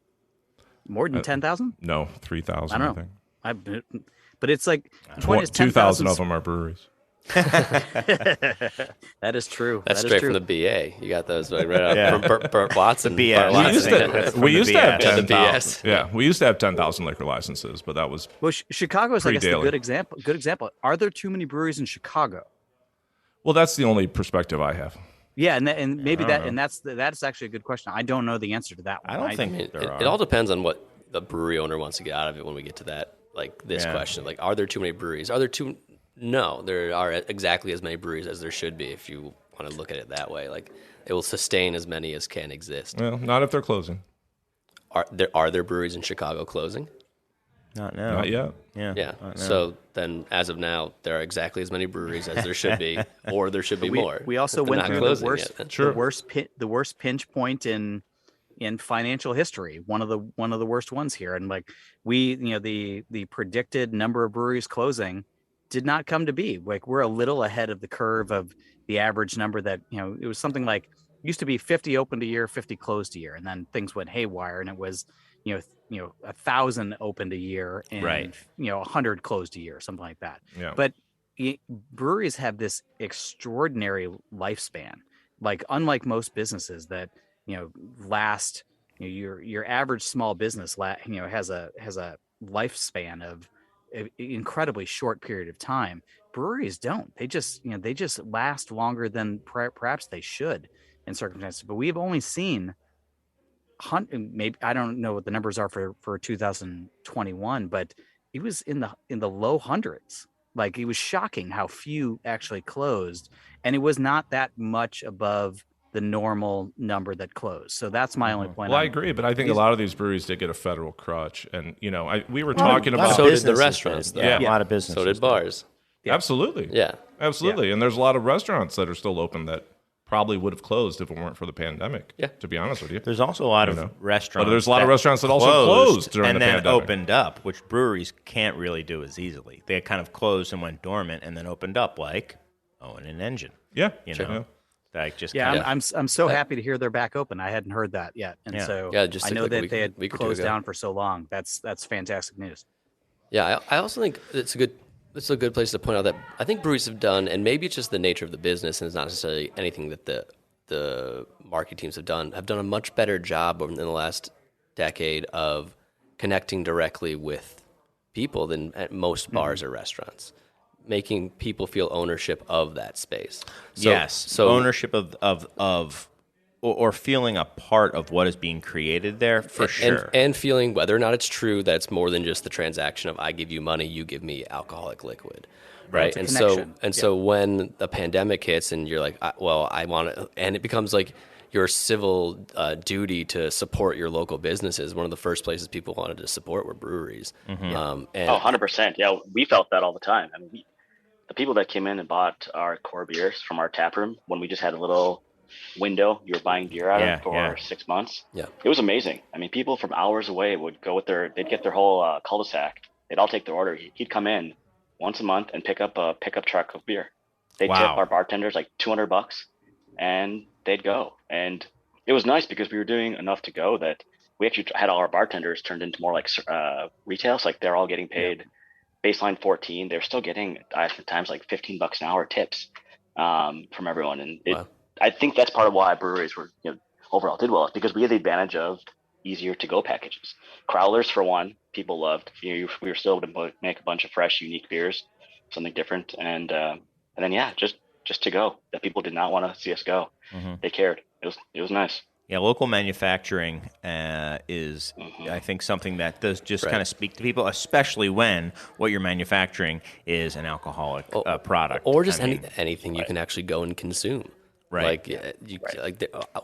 More than 10,000? No, 3,000. I think. But it's like 2,000 of them are breweries. That is true. That's straight from the BA. You got those right out from Burt Watson. The BS. We used to have 10,000. Yeah, we used to have 10,000 liquor licenses, but that was Chicago is, I guess, daily. a good example. Are there too many breweries in Chicago? Well, that's the only perspective I have. Yeah, and maybe that's actually a good question. I don't know the answer to that one. I don't think there are. It all depends on what the brewery owner wants to get out of it when we get to that, question. Are there too many breweries? Are there too... No, there are exactly as many breweries as there should be if you want to look at it that way. It will sustain as many as can exist. Well, not if they're closing. Are there breweries in Chicago closing? Not now. Not yet. Yeah. So then, as of now, there are exactly as many breweries as there should be, or there should be more. We also went through the worst pinch point in financial history. One of the worst ones here, and the predicted number of breweries closing did not come to be. We're a little ahead of the curve of the average number that, it was something like used to be 50 opened a year, 50 closed a year. And then things went haywire and it was, 1,000 opened a year and Right. 100 closed a year, something like that. Yeah. But breweries have this extraordinary lifespan, like unlike most businesses that last. Your average small business has a lifespan of an incredibly short period of time. Breweries don't. They just last longer than perhaps they should in circumstances. But we've only seen maybe, I don't know what the numbers are for 2021, but it was in the low hundreds. Like, it was shocking how few actually closed, and it was not that much above the normal number that closed. So that's my only point. Well, I agree, but I think a lot of these breweries did get a federal crutch, and we were talking about So did the restaurants, though. Yeah, a lot of businesses. So did bars. Yeah. Absolutely. Yeah. Absolutely. And there's a lot of restaurants that are still open that probably would have closed if it weren't for the pandemic. Yeah. To be honest with you. There's also a lot of restaurants. But there's a lot of restaurants that also closed during and the then pandemic. opened up, which breweries can't really do as easily. They kind of closed and went dormant, and then opened up, like Owen and Engine. Yeah. You know, Yeah. like just Yeah, kind of, I'm so happy to hear they're back open. I hadn't heard that yet, and so just I like know a that week- they had week or two closed ago. down for so long. That's fantastic news. Yeah, I also think it's a good place to point out that I think breweries have done, and maybe it's just the nature of the business, and it's not necessarily anything that the marketing teams have done a much better job in the last decade of connecting directly with people than at most bars or restaurants, making people feel ownership of that space. so ownership of or feeling a part of what is being created there, for sure. And feeling whether or not it's true that it's more than just the transaction of I give you money, you give me alcoholic liquid. Right. It's a connection. So when the pandemic hits and you're like, I want to, and it becomes like your civil duty to support your local businesses. One of the first places people wanted to support were breweries. And 100%. Yeah, we felt that all the time. I mean, the people that came in and bought our core beers from our tap room when we just had a little window you were buying beer out of for 6 months. Yeah. It was amazing. I mean, people from hours away would go with they'd get their whole cul-de-sac. They'd all take their order. He'd come in once a month and pick up a pickup truck of beer. They'd tip our bartenders like $200 and they'd go. And it was nice because we were doing enough to go that we actually had all our bartenders turned into more like retail. So like they're all getting paid baseline 14. They're still getting at times like $15 an hour tips from everyone. And I think that's part of why breweries were overall did well, because we had the advantage of easier to go packages. Crowlers, for one, people loved. We were still able to make a bunch of fresh, unique beers, something different, and then just to go that people did not want to see us go. They cared. It was nice. Yeah, local manufacturing is, I think, something that does just kind of speak to people, especially when what you're manufacturing is an alcoholic product, or just anything you can actually go and consume. Right.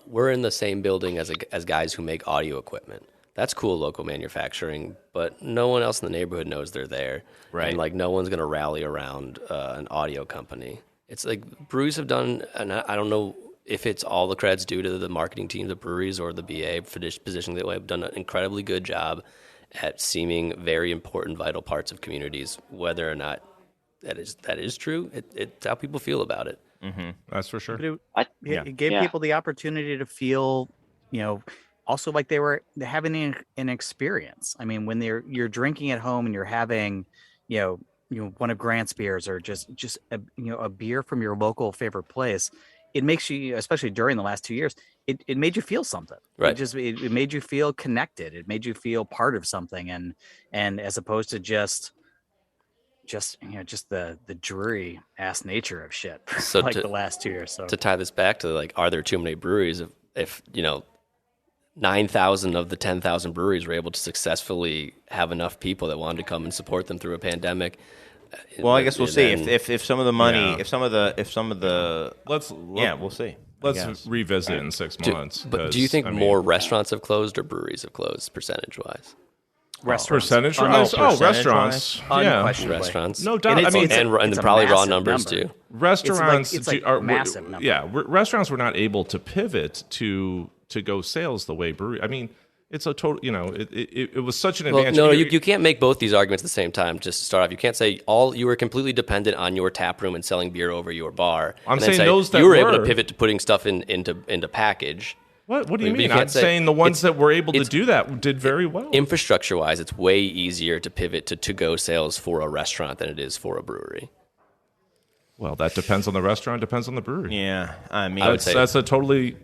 We're in the same building as guys who make audio equipment. That's cool, local manufacturing, but no one else in the neighborhood knows they're there. Right. And like no one's going to rally around an audio company. It's like breweries have done, and I don't know if it's all the credits due to the marketing teams of breweries or the BA for positioning that way, have done an incredibly good job at seeming very important, vital parts of communities. Whether or not that is true, it's how people feel about it. That's for sure. But it gave people the opportunity to feel, also like they were having an experience. I mean, when you're drinking at home and you're having, one of Grant's beers or just a beer from your local favorite place, it makes you, especially during the last 2 years, it made you feel something. Right. It made you feel connected. It made you feel part of something, and as opposed to just the dreary ass nature of shit for the last 2 years. So to tie this back to like, are there too many breweries? If 9,000 of the 10,000 breweries were able to successfully have enough people that wanted to come and support them through a pandemic. Well, I guess we'll see if some of the money, if some of the we'll see. Let's revisit it in 6 months. But do you think more restaurants have closed or breweries have closed percentage wise? Restaurants. Percentage-wise? Percentage-wise? Restaurants. Yeah. Unquestionably. Restaurants. No doubt. And I mean, and it's a probably raw massive numbers number. too. restaurants It's like are massive number. Yeah, restaurants were not able to pivot to go sales the way brewery. I mean, it's a total. It was such an advantage. No, you can't make both these arguments at the same time. Just to start off, you can't say you were completely dependent on your tap room and selling beer over your bar. I'm and then saying say those that you were able to were. pivot to putting stuff into package. What do I you mean, mean? you can't I'm say- saying the ones that were able to it's- do that did very well. Infrastructure-wise, it's way easier to pivot to to-go sales for a restaurant than it is for a brewery. Well, that depends on the restaurant, depends on the brewery. Yeah, I mean, I would say- That's a totally.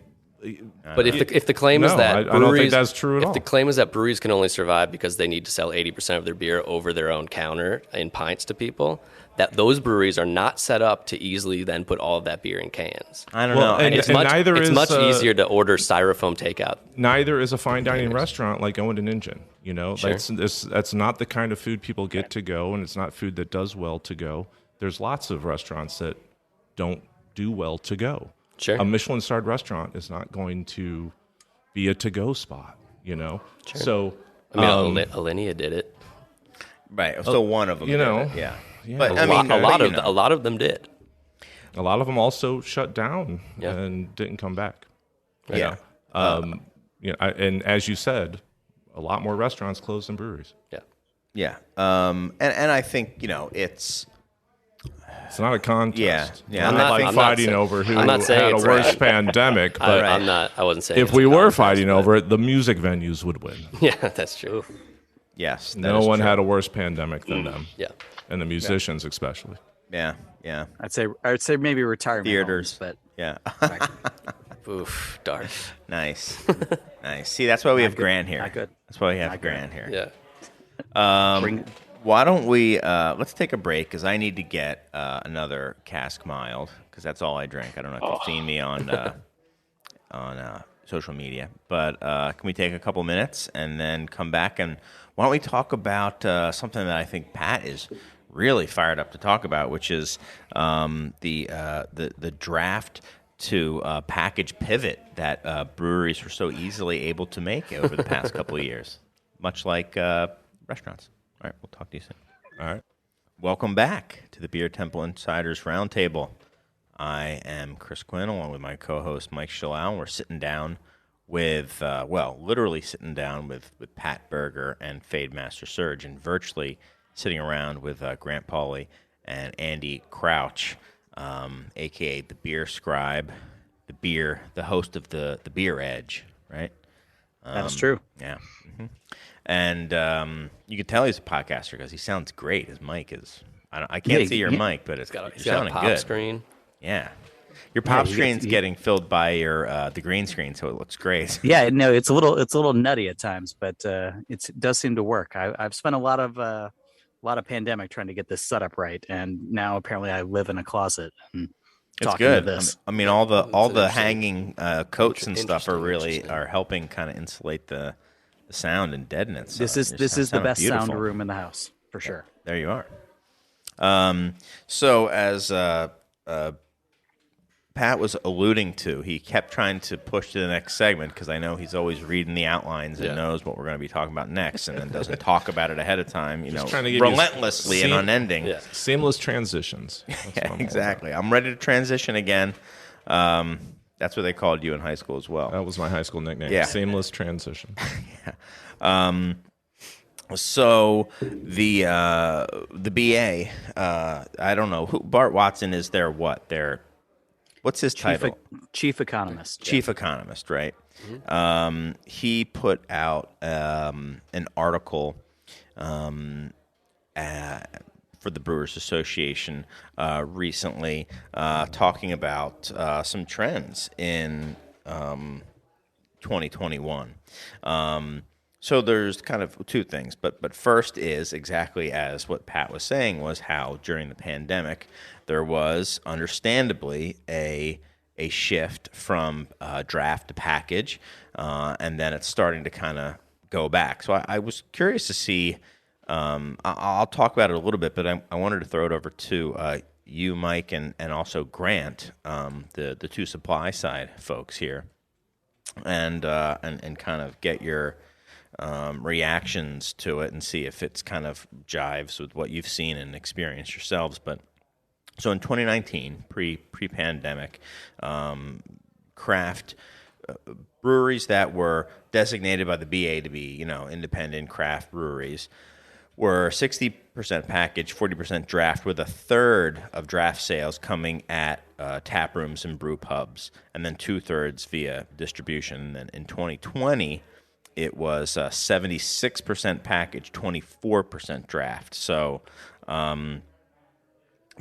But if the claim is No, that I don't breweries, think that's true at if all. the claim is that breweries can only survive because they need to sell 80% of their beer over their own counter in pints to people, that those breweries are not set up to easily then put all of that beer in cans. I don't Well, know. and- It's and much, neither it's is, much easier to order styrofoam takeout. Neither is a fine dining restaurant like Owen and Engine. You know, Sure. that's not the kind of food people get to go, and it's not food that does well to go. There's lots of restaurants that don't do well to go. Sure. A Michelin-starred restaurant is not going to be a to-go spot. You know, so I mean, Alinea did it. right. So one of them, you did know, it, yeah. yeah. But A I mean, lot but, of you know. a lot of them did. a lot of them also shut down Yeah. and didn't come back. you Yeah. know. And as you said, a lot more restaurants closed than breweries. Yeah. Yeah. And I think, you know, it's not a contest. Yeah. I'm I'm not not- like I'm not fighting saying- over who I'm not saying had a it's worse right. pandemic, but I wasn't saying if it's we a were contest, fighting but- over it, the music venues would win. Yeah, that's true. yes. that No is one true. had a worse pandemic than them, Yeah. and the musicians especially. Yeah. Yeah. I'd say maybe retirement Theaters. homes, Yeah. Oof, dark. Nice. Nice. See, that's why we have Grant here. Not good. That's why we have Not good. Grant here. Yeah. Bring- Why don't we let's take a break because I need to get another cask mild because that's all I drink. I don't know if you've seen me on social media, but can we take a couple minutes and then come back and why don't we talk about something that I think Pat is really fired up to talk about, which is the draft to package pivot that breweries were so easily able to make over the past couple of years, much like restaurants. All right, we'll talk to you soon. All right. Welcome back to the Beer Temple Insiders Roundtable. I am Chris Quinn, along with my co-host Mike Shalal. We're sitting down with, literally sitting down with Pat Berger and Fade Master Surge, and virtually sitting around with Grant Pauly and Andy Crouch, a.k.a. the Beer Scribe, the host of the Beer Edge, right? That's true. Yeah. And you can tell he's a podcaster because he sounds great. His mic is, I can't Yeah, see your yeah. mic, but it's He's got sounding a pop good. screen. Yeah. Your pop you screen's get- getting filled by your the green screen, so it looks great. Yeah, no, it's a little nutty at times, but it does seem to work. I've spent a lot of pandemic trying to get this setup right, and now apparently I live in a closet. And It's talking good. To this. I mean, all the interesting- hanging coats and stuff are really interesting. are helping kind of insulate the sound and deaden it. This is the best sound room in the house for sure. There you are. So as Pat was alluding to, he kept trying to push to the next segment because I know he's always reading the outlines and Yeah. knows what we're going to be talking about next, and then doesn't talk about it ahead of time. You know, trying to give you relentlessly and seam- unending. Yeah. Seamless transitions. That's what I'm all Exactly. I'm ready to transition again. That's what they called you in high school as well. about. That was my high school nickname. Yeah. Seamless transition. So the BA, I don't know who Bart Watson is. What's his title? Chief economist. Chief economist, right? He put out an article for the Brewers Association recently talking about some trends in 2021. So there's kind of two things, but first is exactly as what Pat was saying, was how during the pandemic there was understandably a shift from draft to package, and then it's starting to kind of go back. So I was curious to see. I'll talk about it a little bit, but I wanted to throw it over to you, Mike, and also Grant, the two supply side folks here, and kind of get your reactions to it and see if it's kind of jives with what you've seen and experienced yourselves. But so in 2019, pre-pandemic, craft breweries that were designated by the BA to be, independent craft breweries were 60% package, 40% draft, with a third of draft sales coming at tap rooms and brew pubs, and then 2/3 via distribution. And then in 2020, it was 76% package, 24% draft. So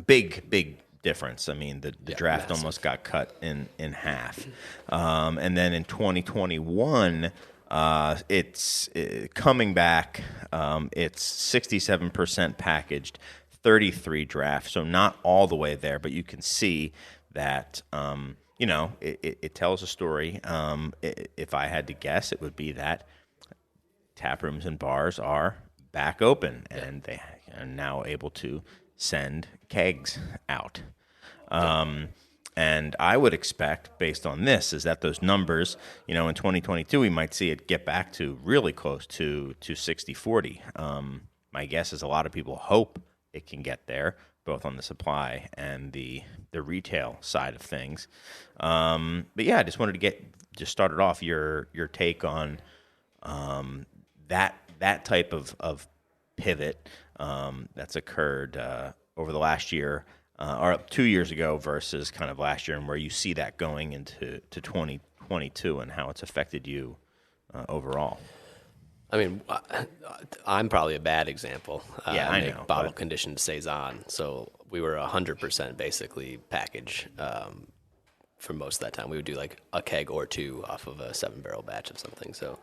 big difference. I mean, the draft massive. almost got cut in half. And then in 2021, it's coming back. It's 67% packaged, 33 draft. So not all the way there, but you can see that, it tells a story. If I had to guess, it would be that tap rooms and bars are back open, and they are now able to send kegs out. And I would expect, based on this, is that those numbers, in 2022, we might see it get back to really close to 60-40. My guess is a lot of people hope it can get there, both on the supply and the retail side of things. But yeah, I just wanted to just started off your take on that type of pivot that's occurred over the last year or 2 years ago versus kind of last year, and where you see that going into 2022 and how it's affected you overall. I mean, I'm probably a bad example. I know. Bottle conditioned saison, so we were 100% basically package for most of that time. We would do like a keg or two off of a 7-barrel batch of something. So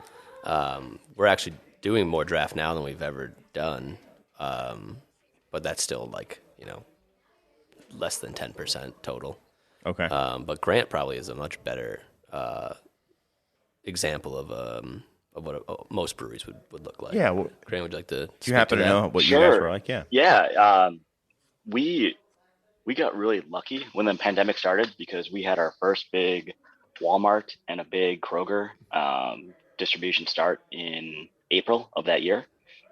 we're actually doing more draft now than we've ever done, but that's still like less than 10% total. Okay. But Grant probably is a much better example of what most breweries would look like. Yeah. Well, Grant, would you like to? do you happen to know what Sure. you guys were like? Yeah. Yeah. We got really lucky when the pandemic started because we had our first big Walmart and a big Kroger distribution start in April of that year.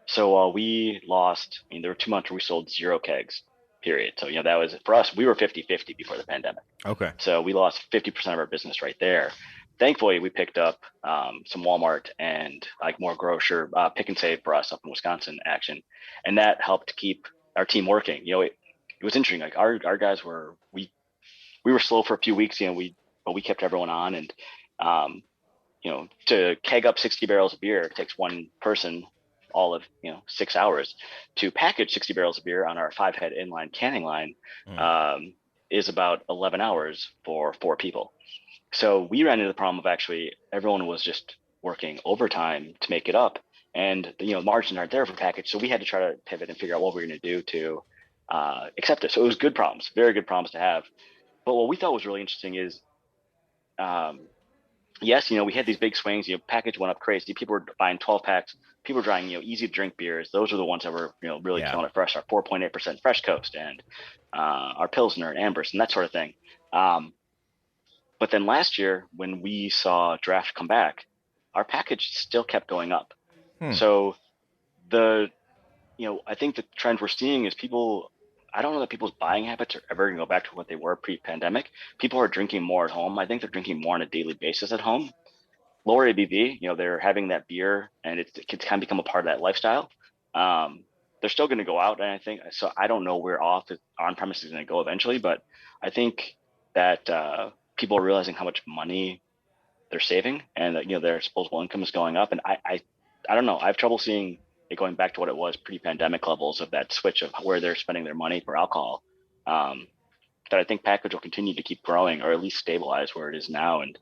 So we lost, there were 2 months where we sold 0 kegs, period. So, that was, for us, we were 50-50 before the pandemic. Okay. So we lost 50% of our business right there. Thankfully, we picked up some Walmart and like more grocer pick and save for us up in Wisconsin action. And that helped keep our team working. It was interesting. Like our guys we were slow for a few weeks, but we kept everyone on. And, to keg up 60 barrels of beer, it takes one person all of 6 hours. To package 60 barrels of beer on our 5-head inline canning line is about 11 hours for 4 people. So we ran into the problem of actually everyone was just working overtime to make it up, and margins aren't there for package. So we had to try to pivot and figure out what we're going to do to accept it. So it was good problems, very good problems to have. But what we thought was really interesting is, yes, we had these big swings. Package went up crazy. People were buying 12 packs. People were trying, easy to drink beers. Those are the ones that were, really killing it fresh. Our 4.8% Fresh Coast and our Pilsner and Ambers and that sort of thing. But then last year, when we saw draft come back, our package still kept going up. So I think the trend we're seeing is I don't know that people's buying habits are ever going to go back to what they were pre-pandemic. People are drinking more at home. I think they're drinking more on a daily basis at home. Lower ABV, they're having that beer, and it can kind of become a part of that lifestyle. They're still going to go out, and I think so. I don't know where on-premise is going to go eventually, but I think that people are realizing how much money they're saving, and their disposable income is going up. And I don't know. I have trouble seeing it going back to what it was pre-pandemic levels of that switch of where they're spending their money for alcohol. That I think package will continue to keep growing, or at least stabilize where it is now. And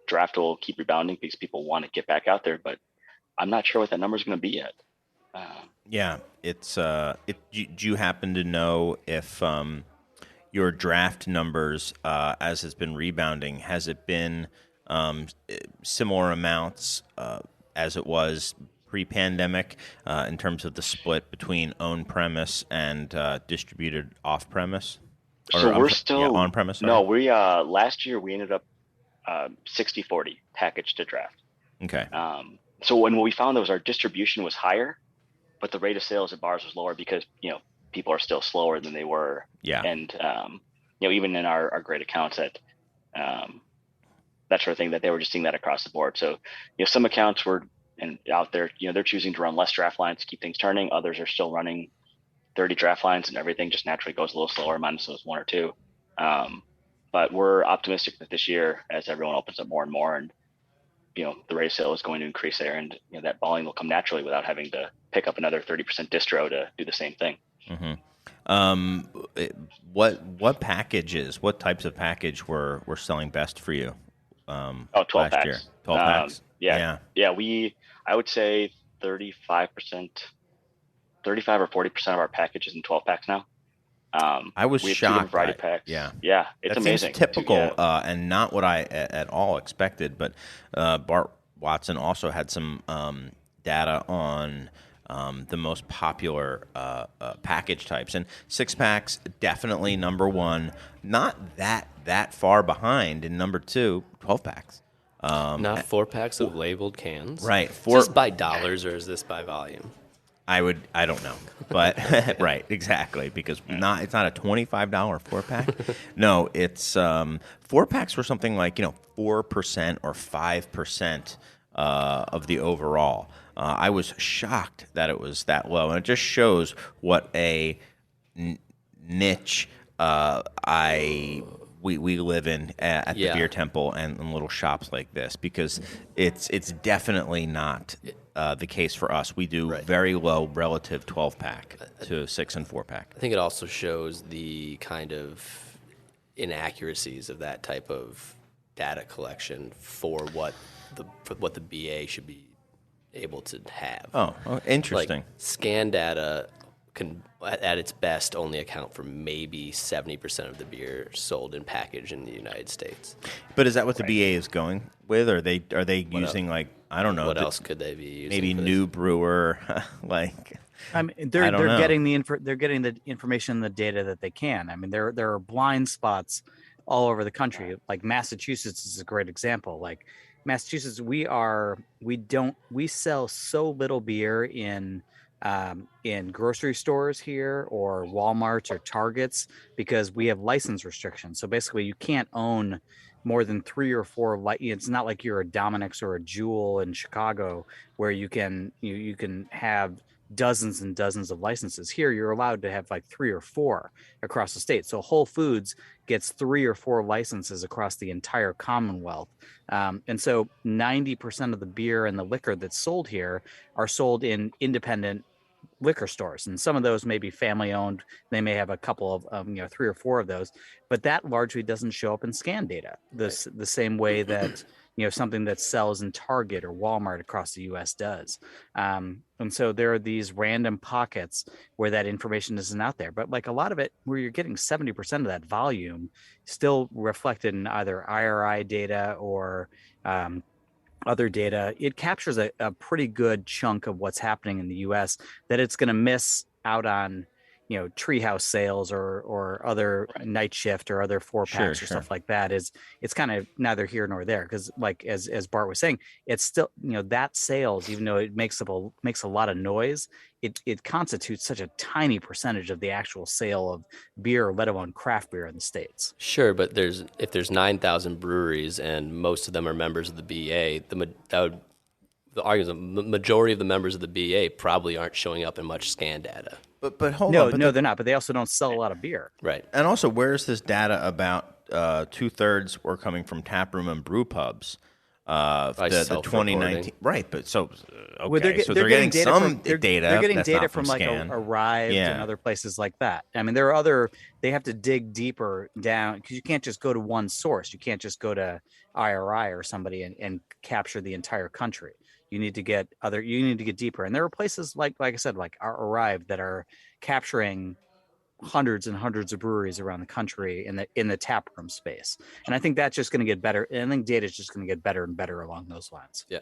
draft will keep rebounding because people want to get back out there, but I'm not sure what that number is going to be yet. Yeah, it's. Do you happen to know if your draft numbers, as has been rebounding, has it been similar amounts as it was pre-pandemic in terms of the split between on-premise and distributed off-premise? So we're still on-premise. No, we last year we ended up 60-40 package to draft. Okay. So what we found was our distribution was higher, but the rate of sales at bars was lower because people are still slower than they were. Yeah. And even in our great accounts that sort of thing, that they were just seeing that across the board. So some accounts were And out there, they're choosing to run less draft lines to keep things turning. Others are still running 30 draft lines, and everything just naturally goes a little slower, minus those one or two. But we're optimistic that this year, as everyone opens up more and more, and the rate of sale is going to increase there, and that volume will come naturally without having to pick up another 30% distro to do the same thing. What packages? What types of package were selling best for you? 12 last packs. year? 12 packs. Yeah. I would say 35 or 40% of our packages in 12 packs now. I was we have shocked. 2 different variety packs. Yeah, it's that amazing. Seems typical and not what I at all expected. But Bart Watson also had some data on the most popular package types, and 6-packs definitely number one. Not that far behind in number 2, 12-packs. Not 4-packs of labeled cans. Right. Is this by dollars or is this by volume? I don't know, but right, exactly, because it's not a $25 4-pack. No, it's 4-packs were something like 4% or 5% of the overall. I was shocked that it was that low, and it just shows what a niche we live in at the Beer Temple and in little shops like this, because it's definitely not the case for us. We do very low relative 12-pack to 6 and 4-pack. I think it also shows the kind of inaccuracies of that type of data collection for what the BA should be able to have. Oh, interesting. Like, scan data can, at its best, only account for maybe 70% of the beer sold in package in the United States. But is that what the BA is going with? Or are they using I don't know? What else could they be using? Maybe new brewer, like. I mean, they're getting the information and the data that they can. I mean, there are blind spots all over the country. Like Massachusetts is a great example. Like Massachusetts, we sell so little beer in grocery stores here or Walmarts or Targets because we have license restrictions. So basically, you can't own more than 3 or 4. It's not like you're a Dominic's or a Jewel in Chicago where you can have dozens and dozens of licenses. Here, you're allowed to have like 3 or 4 across the state. So Whole Foods gets 3 or 4 licenses across the entire Commonwealth. And so 90% of the beer and the liquor that's sold here are sold in independent liquor stores, and some of those may be family owned. They may have a couple of 3 or 4 of those, but that largely doesn't show up in scan data the same way that something that sells in Target or Walmart across the US does. And so there are these random pockets where that information isn't out there, but like a lot of it where you're getting 70% of that volume still reflected in either IRI data or other data. It captures a pretty good chunk of what's happening in the U.S. that it's going to miss out on, treehouse sales or other night shift or other 4-packs or stuff like that. It's kind of neither here nor there, because like as Bart was saying, it's still that sales, even though it makes a lot of noise, it constitutes such a tiny percentage of the actual sale of beer, let alone craft beer in the States. Sure, but if there's 9,000 breweries and most of them are members of the BA, the majority of the members of the BA probably aren't showing up in much scan data. But hold on. No, they're not. But they also don't sell a lot of beer. Right. And also, where is this data about 2/3 were coming from taproom and brew pubs? The 2019, right? But so okay, well, they're getting some data. They're getting that's data not from like Arrived Yeah. and other places like that. I mean, there are other. They have to dig deeper down because you can't just go to one source. You can't just go to IRI or somebody and capture the entire country. You need to get deeper. And there are places like I said, like Arrive that are capturing hundreds and hundreds of breweries around the country in the tap room space. And I think that's just going to get better. And I think data is just going to get better and better along those lines. Yeah.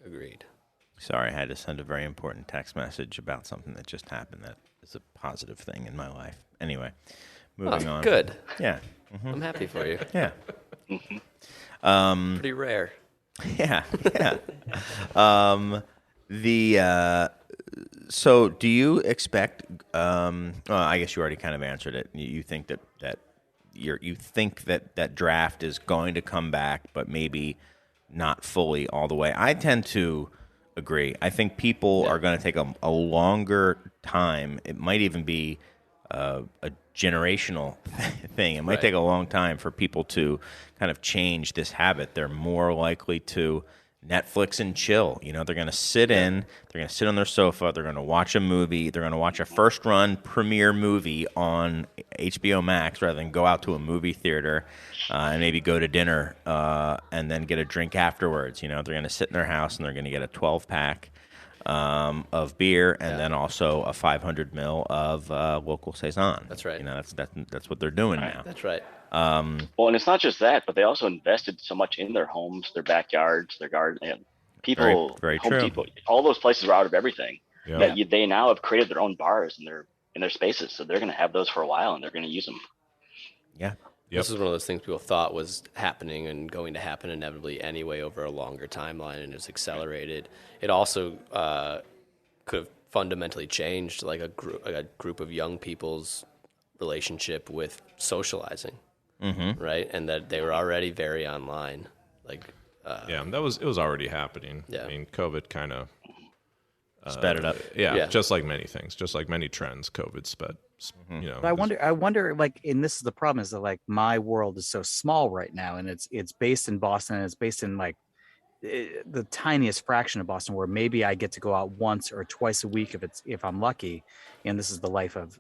Agreed. Sorry, I had to send a very important text message about something that just happened that is a positive thing in my life. Anyway, moving on. Good. Yeah. I'm happy for you. Yeah. Pretty rare. Yeah. So do you expect, I guess you already kind of answered it. You think that draft is going to come back, but maybe not fully all the way. I tend to agree. I think people are going to take a longer time. It might even be a generational thing. It might take a long time for people to kind of change this habit. They're more likely to Netflix and chill. You know, they're going to sit in, they're going to sit on their sofa, they're going to watch a movie, they're going to watch a first-run premiere movie on HBO Max rather than go out to a movie theater and maybe go to dinner and then get a drink afterwards. You know, they're going to sit in their house and they're going to get a 12-pack of beer and then also a 500 ml of local Saison. That's right. You know, that's what they're doing now. That's right. Well, and it's not just that, but they also invested so much in their homes, their backyards, their garden. And people, Very Home true. Depot, all those places were out of everything. Yeah. That they now have created their own bars in their spaces, so they're going to have those for a while, and they're going to use them. Yeah. This is one of those things people thought was happening and going to happen inevitably anyway over a longer timeline, and it's accelerated. It also could have fundamentally changed like a group of young people's relationship with socializing, right? And that they were already very online. Like, it was already happening. Yeah. I mean, COVID kind of Sped it up. Yeah, just like many things, just like many trends, COVID sped. You know, But I wonder, like, and this is the problem, is that like my world is so small right now, and it's based in Boston, and it's based in like the tiniest fraction of Boston, where maybe I get to go out once or twice a week if I'm lucky, and this is the life of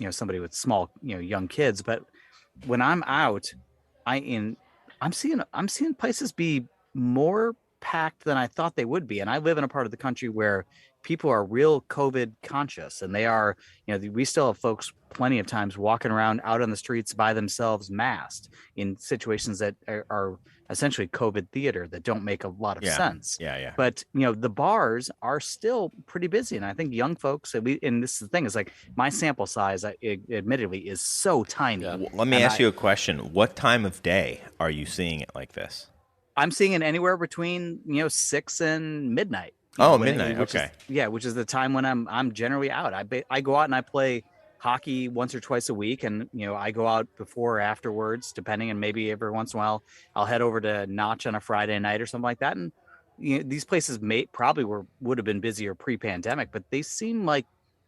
somebody with small young kids. But when I'm out, I'm seeing places be more packed than I thought they would be, and I live in a part of the country where people are real COVID conscious, and they are, we still have folks plenty of times walking around out on the streets by themselves, masked, in situations that are essentially COVID theater that don't make a lot of sense. Yeah. But, the bars are still pretty busy. And I think young folks, and this is the thing, is like my sample size, admittedly, is so tiny. Well, let me ask you a question. What time of day are you seeing it like this? I'm seeing it anywhere between, 6 and midnight. Midnight. Which Okay. which is the time when I'm generally out. I go out and I play hockey once or twice a week, and I go out before or afterwards, depending, and maybe every once in a while I'll head over to Notch on a Friday night or something like that. And these places would have been busier pre-pandemic, but they seem like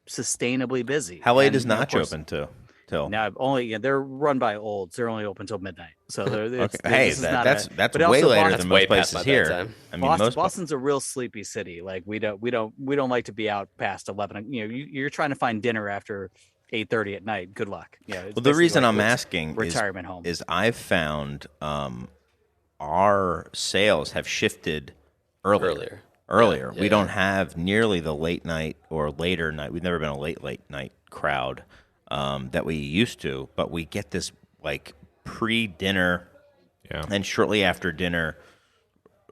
sustainably busy. How late And, is of Notch course, open till? Now they're run by olds. They're only open till midnight. So Okay. Hey, that's but way also later Boston- than way most past places my here. bedtime. I mean, Boston's a real sleepy city. Like we don't like to be out past 11. You're trying to find dinner after 8:30 at night. Good luck. Yeah. Well, the reason I'm asking retirement home is I've found our sales have shifted earlier. Yeah, We don't have nearly the late night or later night. We've never been a late night crowd that we used to, but we get this like pre-dinner and shortly after dinner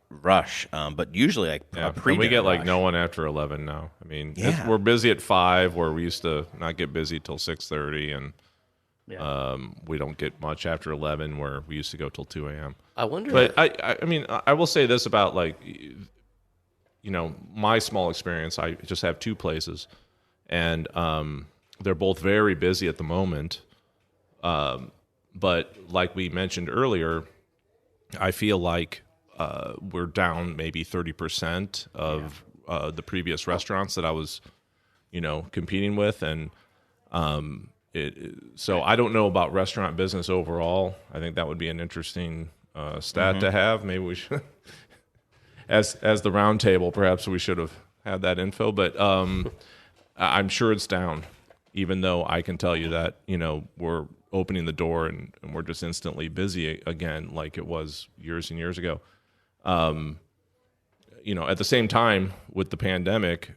rush. But usually like a pre-dinner and we get like rush. no one after 11 now. I mean, Yeah. we're busy at 5, where we used to not get busy till 6:30, and we don't get much after 11, where we used to go till 2 a.m. I wonder. But I mean, I will say this about like, my small experience. I just have 2 places, and they're both very busy at the moment. But like we mentioned earlier, I feel like we're down maybe 30% of the previous restaurants that I was, competing with, and so I don't know about restaurant business overall. I think that would be an interesting stat to have. Maybe we should, as the Roundtable, perhaps we should have had that info. But I'm sure it's down, even though I can tell you that we're opening the door and we're just instantly busy again, like it was years and years ago. At the same time with the pandemic,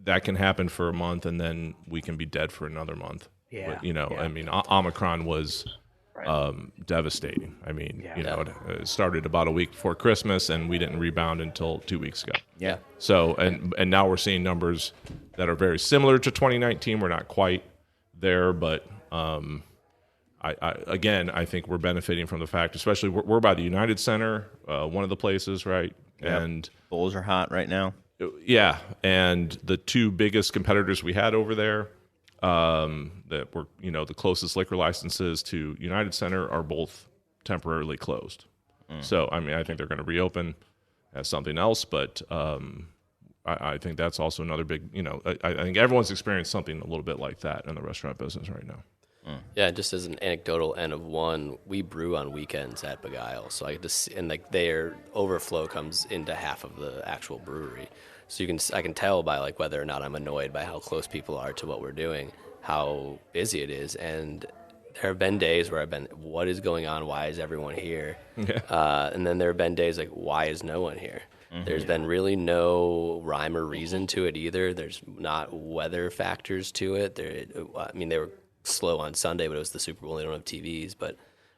that can happen for a month and then we can be dead for another month. Yeah. But, I mean, Omicron was devastating. I mean, it started about a week before Christmas and we didn't rebound until 2 weeks ago. Yeah. So, and now we're seeing numbers that are very similar to 2019. We're not quite there, but I think we're benefiting from the fact, especially we're by the United Center, one of the places, right? Yep. And Bulls are hot right now. yeah, and the 2 biggest competitors we had over there, that were the closest liquor licenses to United Center, are both temporarily closed. So I mean, I think they're going to reopen. as something else. But I think that's also another big, I think everyone's experienced something a little bit like that in the restaurant business right now. Yeah, just as an anecdotal N of one, we brew on weekends at Beguile, so I get to see, and like their overflow comes into half of the actual brewery. So I can tell by like whether or not I'm annoyed by how close people are to what we're doing, how busy it is, and there have been days where I've been, what is going on? Why is everyone here? Yeah. And then there have been days like, why is no one here? There's been really no rhyme or reason to it either. There's not weather factors to it. They were slow on Sunday, but it was the Super Bowl. They don't have TVs. But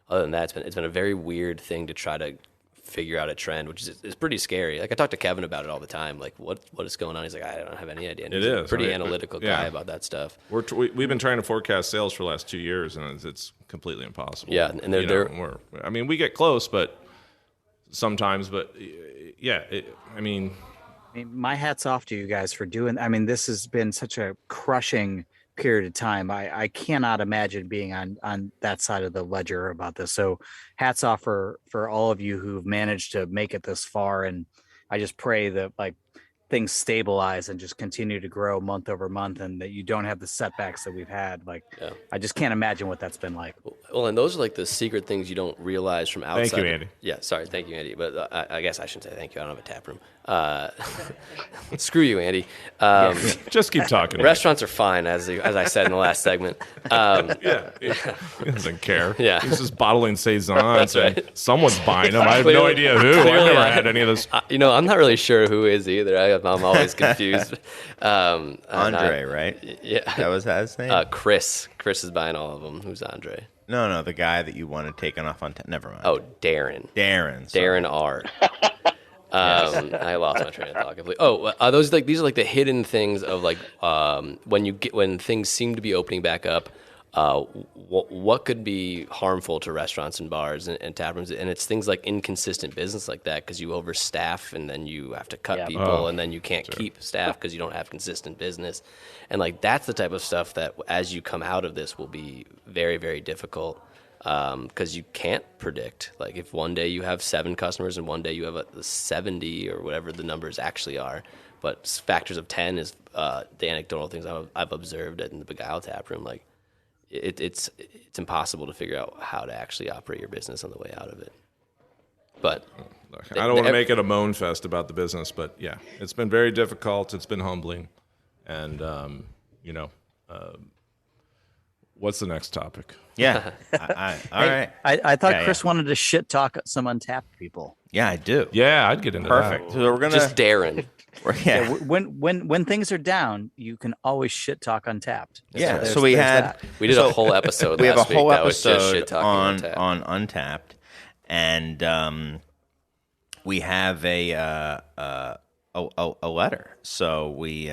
other than that, it's been a very weird thing to try to figure out a trend, which is pretty scary. Like I talk to Kevin about it all the time. Like what is going on? He's like, I don't have any idea. And he's a pretty analytical guy about that stuff. We've been trying to forecast sales for the last 2 years, and it's completely impossible. Yeah, and we get close, but sometimes. But yeah, my hat's off to you guys for doing. This has been such a crushing period of time. I cannot imagine being on that side of the ledger about this. So hats off for all of you who've managed to make it this far. And I just pray that like things stabilize and just continue to grow month over month, and that you don't have the setbacks that we've had. Like, I just can't imagine what that's been like. Well, and those are like the secret things you don't realize from outside. Thank you, Andy. Yeah, sorry, thank you, Andy. But I guess I shouldn't say thank you. I don't have a tap room. Screw you, Andy. Just keep talking. Restaurants are fine, as I said in the last segment. He doesn't care. Yeah. He's just bottling saisons. That's right. Someone's buying them. I have no idea who. I've never had any of this. I'm not really sure who is either. I'm always confused. Andre, right? Yeah. That was his name? Chris. Chris is buying all of them. Who's Andre? No, the guy that you wanted taken off on. Never mind. Oh, Darren. Sorry. R. I lost my train of thought completely. These are like the hidden things of like when things seem to be opening back up. What could be harmful to restaurants and bars and tap rooms, and it's things like inconsistent business like that, because you overstaff and then you have to cut people and then you can't keep staff because you don't have consistent business, and like that's the type of stuff that as you come out of this will be very, very difficult, because you can't predict. Like if one day you have 7 customers and one day you have 70 or whatever the numbers actually are, but factors of 10 is the anecdotal things I've observed in the Beguile tap room. Like it's impossible to figure out how to actually operate your business on the way out of it. But I don't want to make it a moan fest about the business, but yeah, it's been very difficult. It's been humbling, and what's the next topic? Yeah. All right. I thought Chris wanted to shit talk some Untapped people. Yeah, I do. Yeah, I'd get into that. Perfect. So we're gonna just Darren. Yeah, when things are down, you can always shit talk Untapped. Yeah, so we did a whole episode. We have a whole that was just shit episode talking on Untapped, and we have a letter. So we've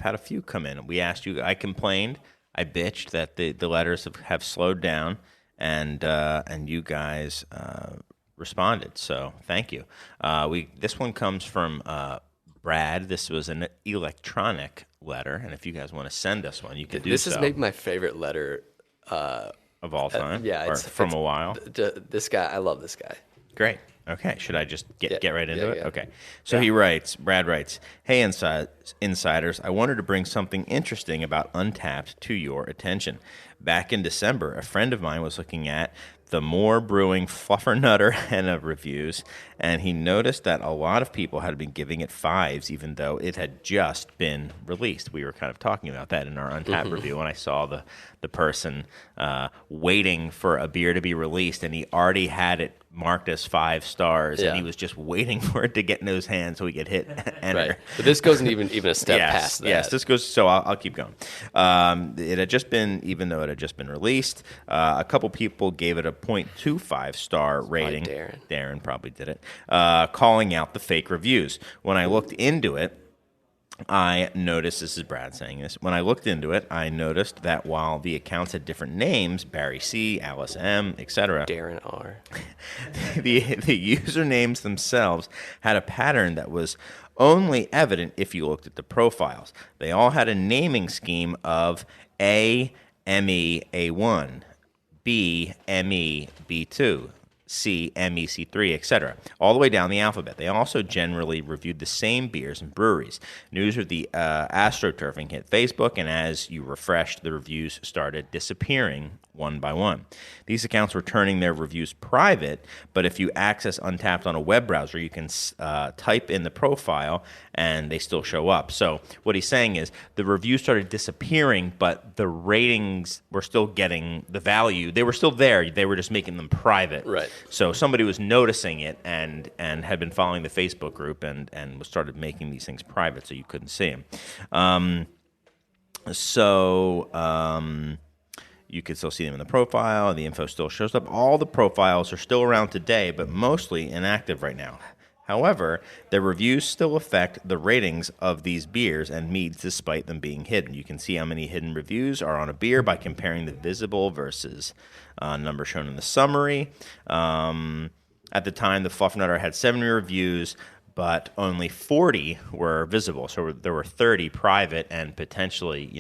had a few come in. We asked you. I complained. I bitched that the letters have slowed down, and you guys responded. So thank you. This one comes from Brad. This was an electronic letter, and if you guys want to send us one, you can do so. This is maybe my favorite letter of all time. It's from a while. This guy, I love this guy. Great. Okay, should I just get right into it? Yeah. Okay. So Brad writes, "Hey insiders, I wanted to bring something interesting about Untapped to your attention. Back in December, a friend of mine was looking at the More Brewing Fluffernutter Henna reviews, and he noticed that a lot of people had been giving it 5s, even though it had just been released. We were kind of talking about that in our Untapped review, and I saw the person waiting for a beer to be released, and he already had it marked as 5 stars, and he was just waiting for it to get in his hands so he could hit enter. Right. But this goes even a step past that. Yes, this goes. So I'll keep going. It had just been, even though it had just been released, a couple people gave it a 0.25 star rating. Darren probably did it, calling out the fake reviews. When I looked into it, I noticed, this is Brad saying this, when I looked into it, I noticed that while the accounts had different names, Barry C., Alice M., etc., Darren R., the usernames themselves had a pattern that was only evident if you looked at the profiles. They all had a naming scheme of A, ME, A1, B, ME, B2, C, MEC3, etc., all the way down the alphabet. They also generally reviewed the same beers and breweries. News of the astroturfing hit Facebook, and as you refreshed, the reviews started disappearing one by one. These accounts were turning their reviews private, but if you access Untappd on a web browser, you can type in the profile and they still show up. So what he's saying is the reviews started disappearing, but the ratings were still getting the value. They were still there. They were just making them private. Right. So somebody was noticing it and had been following the Facebook group and started making these things private so you couldn't see them. You can still see them in the profile. The info still shows up. All the profiles are still around today, but mostly inactive right now. However, the reviews still affect the ratings of these beers and meads despite them being hidden. You can see how many hidden reviews are on a beer by comparing the visible versus number shown in the summary. At the time, the Fluffnutter had 70 reviews, but only 40 were visible. So there were 30 private and potentially,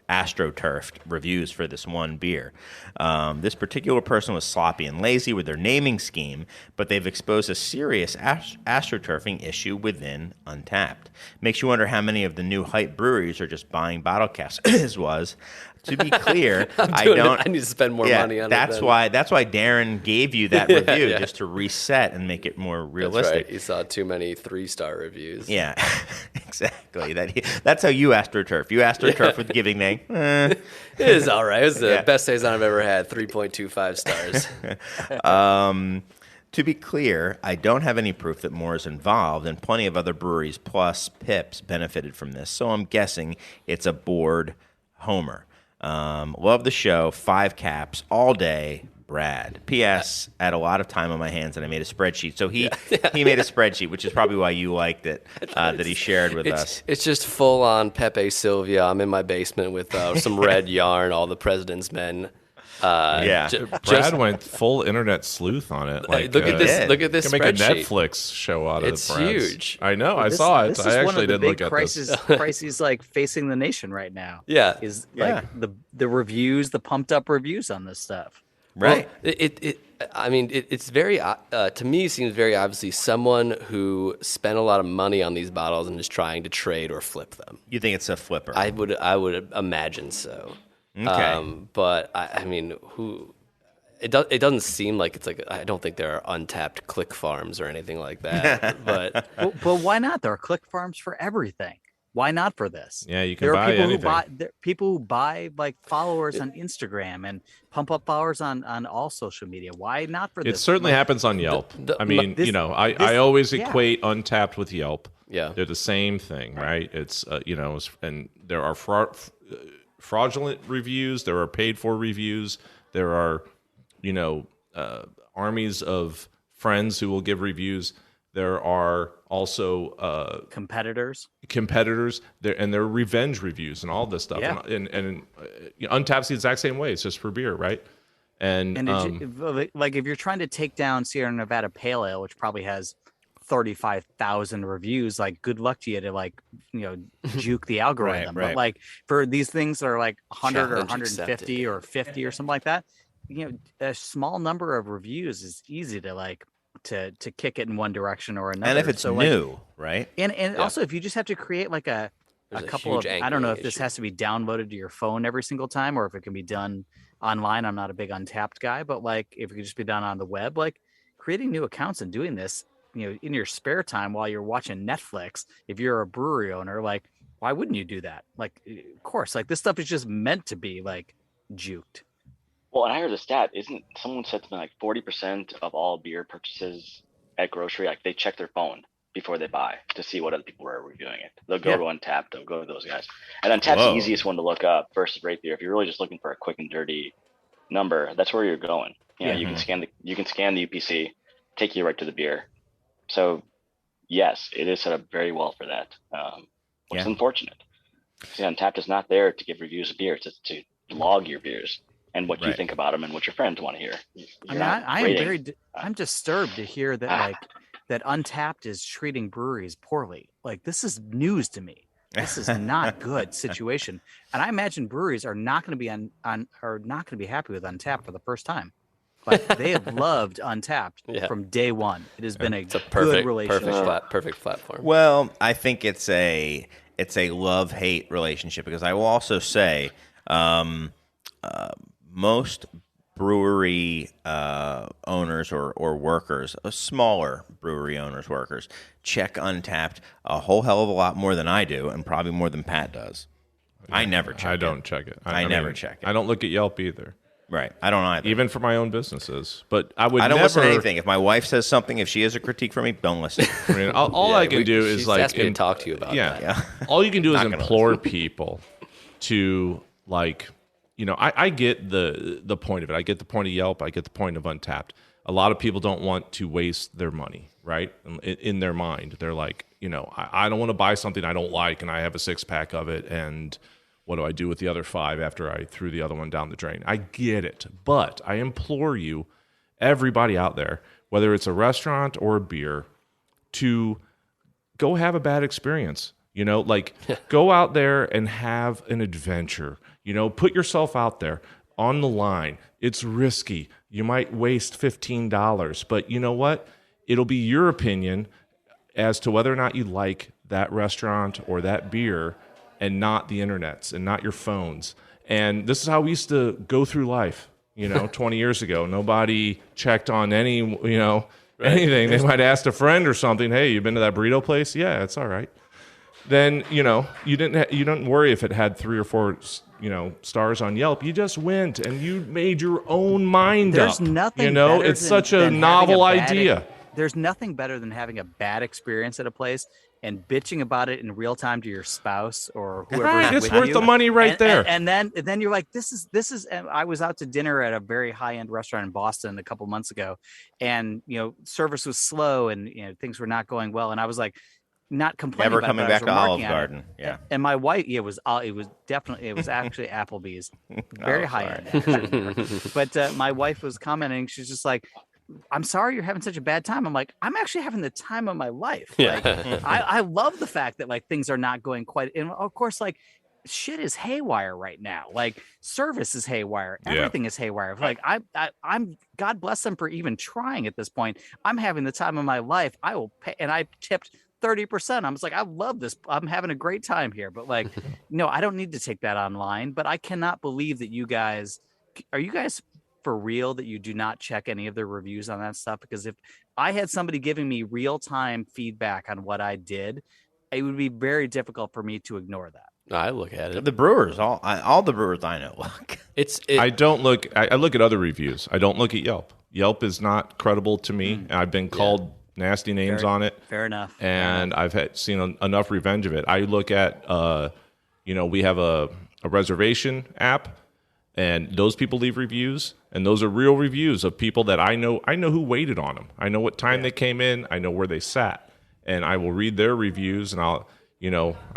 astroturfed reviews for this one beer. This particular person was sloppy and lazy with their naming scheme, but they've exposed a serious astroturfing issue within Untappd. Makes you wonder how many of the new hype breweries are just buying bottle caps. To be clear, I need to spend more money on that's it. That's why Darren gave you that review, just to reset and make it more realistic. That's right. You saw too many 3-star reviews. Yeah, exactly. That's how you AstroTurf. You AstroTurf with giving name. It is all right. It was the best saison I've ever had. 3.25 stars. To be clear, I don't have any proof that more is involved, and plenty of other breweries plus Pips benefited from this, so I'm guessing it's a bored homer. Love the show. 5 caps all day. Brad. P.S. I had a lot of time on my hands, and I made a spreadsheet. So he made a spreadsheet, which is probably why you liked it, that he shared with us. It's just full on Pepe Sylvia. I'm in my basement with some red yarn, all the President's Men. Brad went full internet sleuth on it. Like, look at this. Look at this. Can make a spreadsheet. Netflix show out of it. It's huge. I know. I saw it. This I is actually one of the didn't big look at this. crises like facing the nation right now. Yeah, is like the reviews, the pumped up reviews on this stuff. Right. Well, it's very to me seems very obviously someone who spent a lot of money on these bottles and is trying to trade or flip them. You think it's a flipper? I would imagine so. Okay. But I mean, it doesn't seem like it's like, I don't think there are untapped click farms or anything like that. but why not? There are click farms for everything. Why not for this? Yeah, you can buy anything. There are people who buy like followers on Instagram and pump up followers on all social media. Why not for this? It certainly happens on Yelp. I always equate Untappd with Yelp. Yeah. They're the same thing, right? It's, and there are fraudulent reviews. There are paid for reviews. There are, armies of friends who will give reviews. There are also competitors there, and there are revenge reviews and all this stuff. Yeah. And Untappd's the exact same way. It's just for beer, right? And like if you're trying to take down Sierra Nevada Pale Ale, which probably has 35,000 reviews, like good luck to you to juke the algorithm. Right. But like for these things that are like 100 or Challenge 150 accepted. or 50 or something like that, a small number of reviews is easy to to kick it in one direction or another. And if it's new, right? And also if you just have to create like a couple of, I don't know if this issue. has to be downloaded to your phone every single time or if it can be done online. I'm not a big Untappd guy, but like if it could just be done on the web, like creating new accounts and doing this, in your spare time while you're watching Netflix, if you're a brewery owner, like why wouldn't you do that? Like, of course, like this stuff is just meant to be like juked. Well, and I heard a stat. Isn't someone said something like 40% of all beer purchases at grocery, like they check their phone before they buy to see what other people are reviewing it. They'll go to Untappd, they'll go to those guys. And Untappd's the easiest one to look up versus Rate Beer. If you're really just looking for a quick and dirty number, that's where you're going. You can scan the UPC, take you right to the beer. So yes, it is set up very well for that. Which is unfortunate. See, Untappd is not there to give reviews of beers. It's to log your beers and what you think about them and what your friends want to hear. I'm disturbed to hear that that Untappd is treating breweries poorly. Like this is news to me. This is not good situation. And I imagine breweries are not going to be are not going to be happy with Untappd for the first time. Like they have loved Untapped Yeah. from day one. It has been a It's a good perfect, relationship. perfect platform. Well, I think it's a love-hate relationship because I will also say most brewery owners or workers, smaller brewery owners, workers, check Untapped a whole hell of a lot more than I do, and probably more than Pat does. I never check it. I don't check it. I never check it. I don't look at Yelp either. Right. I don't either. Even for my own businesses. But I would I don't never listen to anything. If my wife says something, if she has a critique for me, don't listen. I mean, all I can do is She's like asked me to talk to you about that. Yeah. all you can do is Not gonna implore people to like, I get the point of it. I get the point of Yelp. I get the point of Untapped. A lot of people don't want to waste their money, right? In their mind, they're like, I don't want to buy something I don't like, and I have a 6-pack of it, and what do I do with the other 5 after I threw the other one down the drain? I get it, but I implore you, everybody out there, whether it's a restaurant or a beer, to go have a bad experience. Go out there and have an adventure. Put yourself out there on the line. It's risky. You might waste $15, but you know what? It'll be your opinion as to whether or not you like that restaurant or that beer, and not the internets and not your phones. And this is how we used to go through life, 20 years ago. Nobody checked on anything. They might ask a friend or something, hey, you been to that burrito place? Yeah, it's all right. Then, you didn't worry if it had 3 or 4, stars on Yelp. You just went and you made your own mind up. There's nothing better it's than- such a than novel having a bad- idea. There's nothing better than having a bad experience at a place and bitching about it in real time to your spouse or whoever. Right, is it's with worth you. the money right there. And then you're like, this is. And I was out to dinner at a very high end restaurant in Boston a couple months ago, and service was slow and things were not going well, and I was like, not complaining. Never about coming it, but I back was to Olive remarking on it. Garden. Yeah. And my wife, it was actually Applebee's, very high end. Actually. But my wife was commenting. She's just like, I'm sorry you're having such a bad time. I'm like, I'm actually having the time of my life. Yeah. Like, I love the fact that like things are not going quite. And of course, like shit is haywire right now. Like service is haywire. Yeah. Everything is haywire. Like I'm God bless them for even trying at this point. I'm having the time of my life. I will pay, and I tipped 30%. I was like, I love this. I'm having a great time here. But like, no, I don't need to take that online. But I cannot believe that you guys are you guys for real that you do not check any of the reviews on that stuff? Because if I had somebody giving me real-time feedback on what I did, it would be very difficult for me to ignore that. I look at it. The brewers, all the brewers I know look. I don't look. I look at other reviews. I don't look at Yelp. Yelp is not credible to me. I've been called nasty names on it. Fair enough. And I've seen enough revenge of it. I look at, we have a reservation app, and those people leave reviews, and those are real reviews of people that I know. I know who waited on them. I know what time they came in. I know where they sat, and I will read their reviews, and I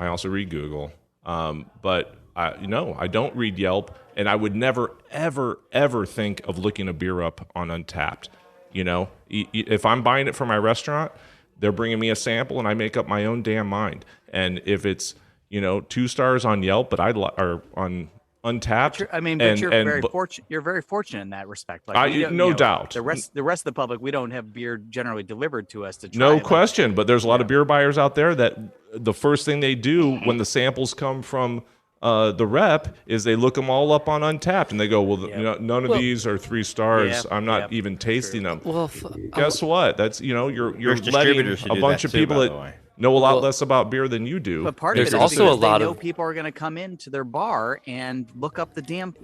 also read Google. But I don't read Yelp, and I would never, ever, ever think of looking a beer up on Untapped. If I'm buying it for my restaurant, they're bringing me a sample, and I make up my own damn mind. And if it's 2 stars on Yelp, but or on Untapped, you're very fortunate. You're very fortunate in that respect. Like, no doubt. The rest of the public, we don't have beer generally delivered to us to try. No question, but there's a lot of beer buyers out there that the first thing they do when the samples come from the rep is they look them all up on Untapped, and they go, well, none of these are 3 stars. I'm not even tasting them. Well, guess what? That's you're letting distributors should a do bunch that of too, people by the that way. know a lot less about beer than you do. But part of There's it is also because a lot they know of- people are going to come into their bar and look up the damn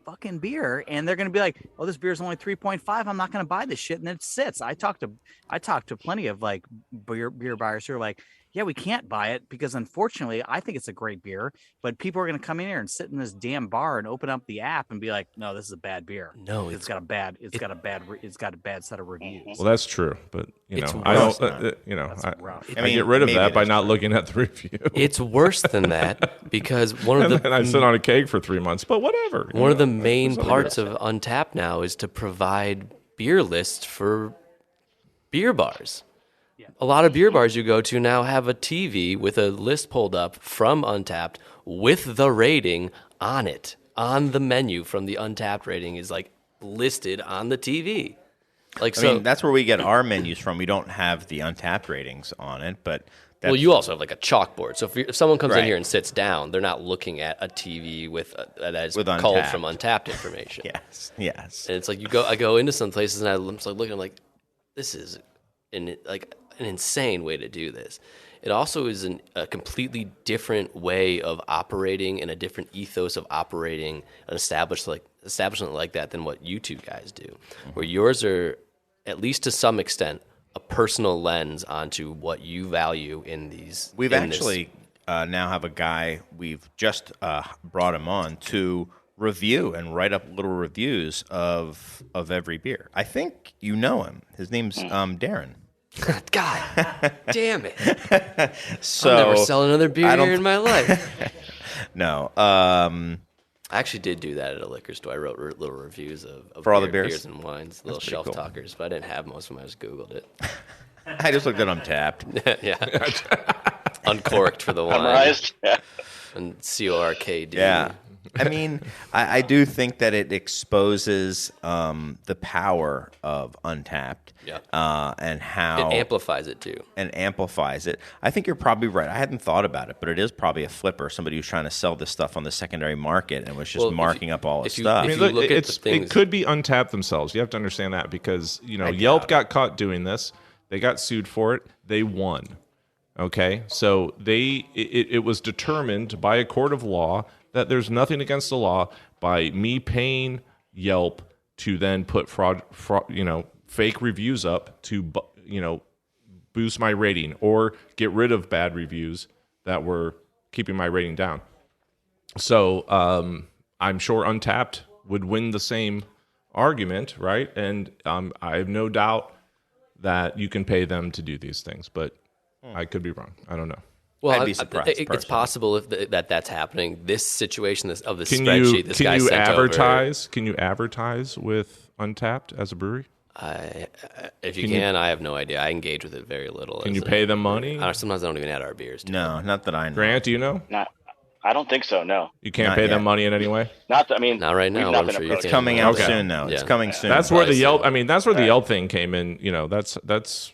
fucking beer, and they're going to be like, "Oh, this beer is only 3.5. I'm not going to buy this shit." And then it sits. I talked to plenty of like beer buyers who are like, "Yeah, we can't buy it because unfortunately, I think it's a great beer, but people are going to come in here and sit in this damn bar and open up the app and be like, no, this is a bad beer. No, it's got a bad set of reviews." Well, that's true, but It's I don't. That's I rough. I get rid of maybe that by that's not true. looking at the review. It's worse than that because one of And the then I sit on a keg for 3 months, but whatever. One of the main parts of Untapped now is to provide beer lists for beer bars. A lot of beer bars you go to now have a TV with a list pulled up from Untapped with the rating on it. On the menu from the Untapped rating is like listed on the TV. Like, I so, mean, that's where we get our menus from. We don't have the Untapped ratings on it, but well, you also have like a chalkboard. So if someone comes in Right. here and sits down, they're not looking at a TV with that is With called Untapped. from Untapped information. yes. And it's like I go into some places and I'm just like looking, I'm like, this is an insane way to do this. It also is a completely different way of operating and a different ethos of operating an establishment like that than what you two guys do, where yours are, at least to some extent, a personal lens onto what you value in these. We've actually now have a guy, we've just brought him on to review and write up little reviews of every beer. I think you know him. His name's Darren. God damn it! So I'll never sell another beer I don't- in my life. No. I actually did do that at a liquor store. I wrote little reviews of For all the beers? beers and wines, little pretty shelf cool. talkers, but I didn't have most of them. I just Googled it. I just looked at Untapped. Yeah. Uncorked for the wine. Memorized. Yeah. And CORKD. Yeah. I mean, I do think that it exposes the power of Untapped Yeah. and how It amplifies it too. and amplifies it. I think you're probably right. I hadn't thought about it, but it is probably a flipper, somebody who's trying to sell this stuff on the secondary market and was just Well, if marking you- up all his if you- stuff. I if mean, you look, look at it's the things- it could be Untapped themselves. You have to understand that because Yelp got caught doing this. They got sued for it. They won. Okay, so it was determined by a court of law that there's nothing against the law by me paying Yelp to then put fraud, fake reviews up to boost my rating or get rid of bad reviews that were keeping my rating down. So I'm sure Untapped would win the same argument, right? And I have no doubt that you can pay them to do these things, but I could be wrong. I don't know. Well, I'd be surprised, it's personally. possible if that's happening. This situation of the Can spreadsheet you this can guy you sent advertise? Can you advertise with Untapped as a brewery? over. If you can, I have no idea. I engage with it very little. Can you pay them money? Sometimes I don't even add our beers. No, not that I know. Grant, do you know? I don't think so. No. You can't Not pay yet. them money in any way. Not right Not right now, We've not I'm been sure you approached. can. Coming out Okay. soon, though. It's Yeah. coming soon. That's where the Probably Yelp. so. I mean, that's where the Yelp thing came in. That's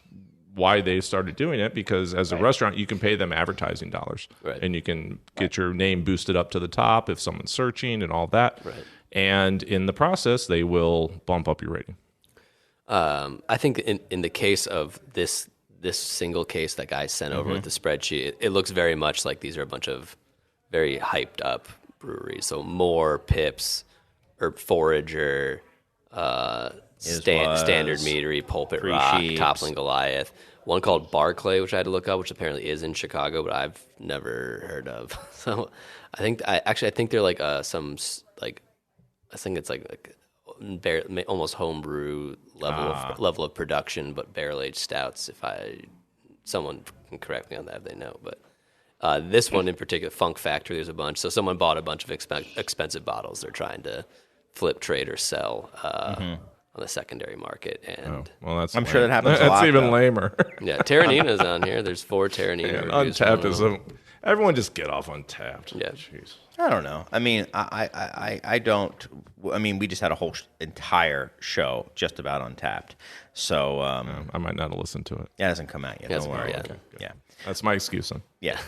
why they started doing it because as a restaurant, you can pay them advertising dollars, Right. and you can get your name boosted up to the top if someone's searching and all that. Right. And in the process, they will bump up your rating. I think in the case of this single case that guy sent over with the spreadsheet, it looks very much like these are a bunch of very hyped up breweries. So More, Pips, or Forager, Standard Meadery, Pulpit Three Rock, Sheeps. Toppling Goliath. One called Barclay, which I had to look up, which apparently is in Chicago, but I've never heard of. So I think they're like I think it's like almost homebrew level of production, but barrel aged stouts. If someone can correct me on that if they know, but this one in particular, Funk Factory, there's a bunch. So someone bought a bunch of expensive bottles. They're trying to flip, trade, or sell on the secondary market. And Well, that's I'm sure that happens a That's lot, even though. lamer. yeah, Terranina's on here. There's 4 Terranina reviews. Untapped is everyone just get off Untapped. Yeah. Jeez. I don't know. I mean, I don't. I mean, we just had a whole entire show just about Untapped, so I might not have listened to it. it hasn't come out yet. It Don't hasn't come worry. out yet. Yeah, That's my excuse then. yeah,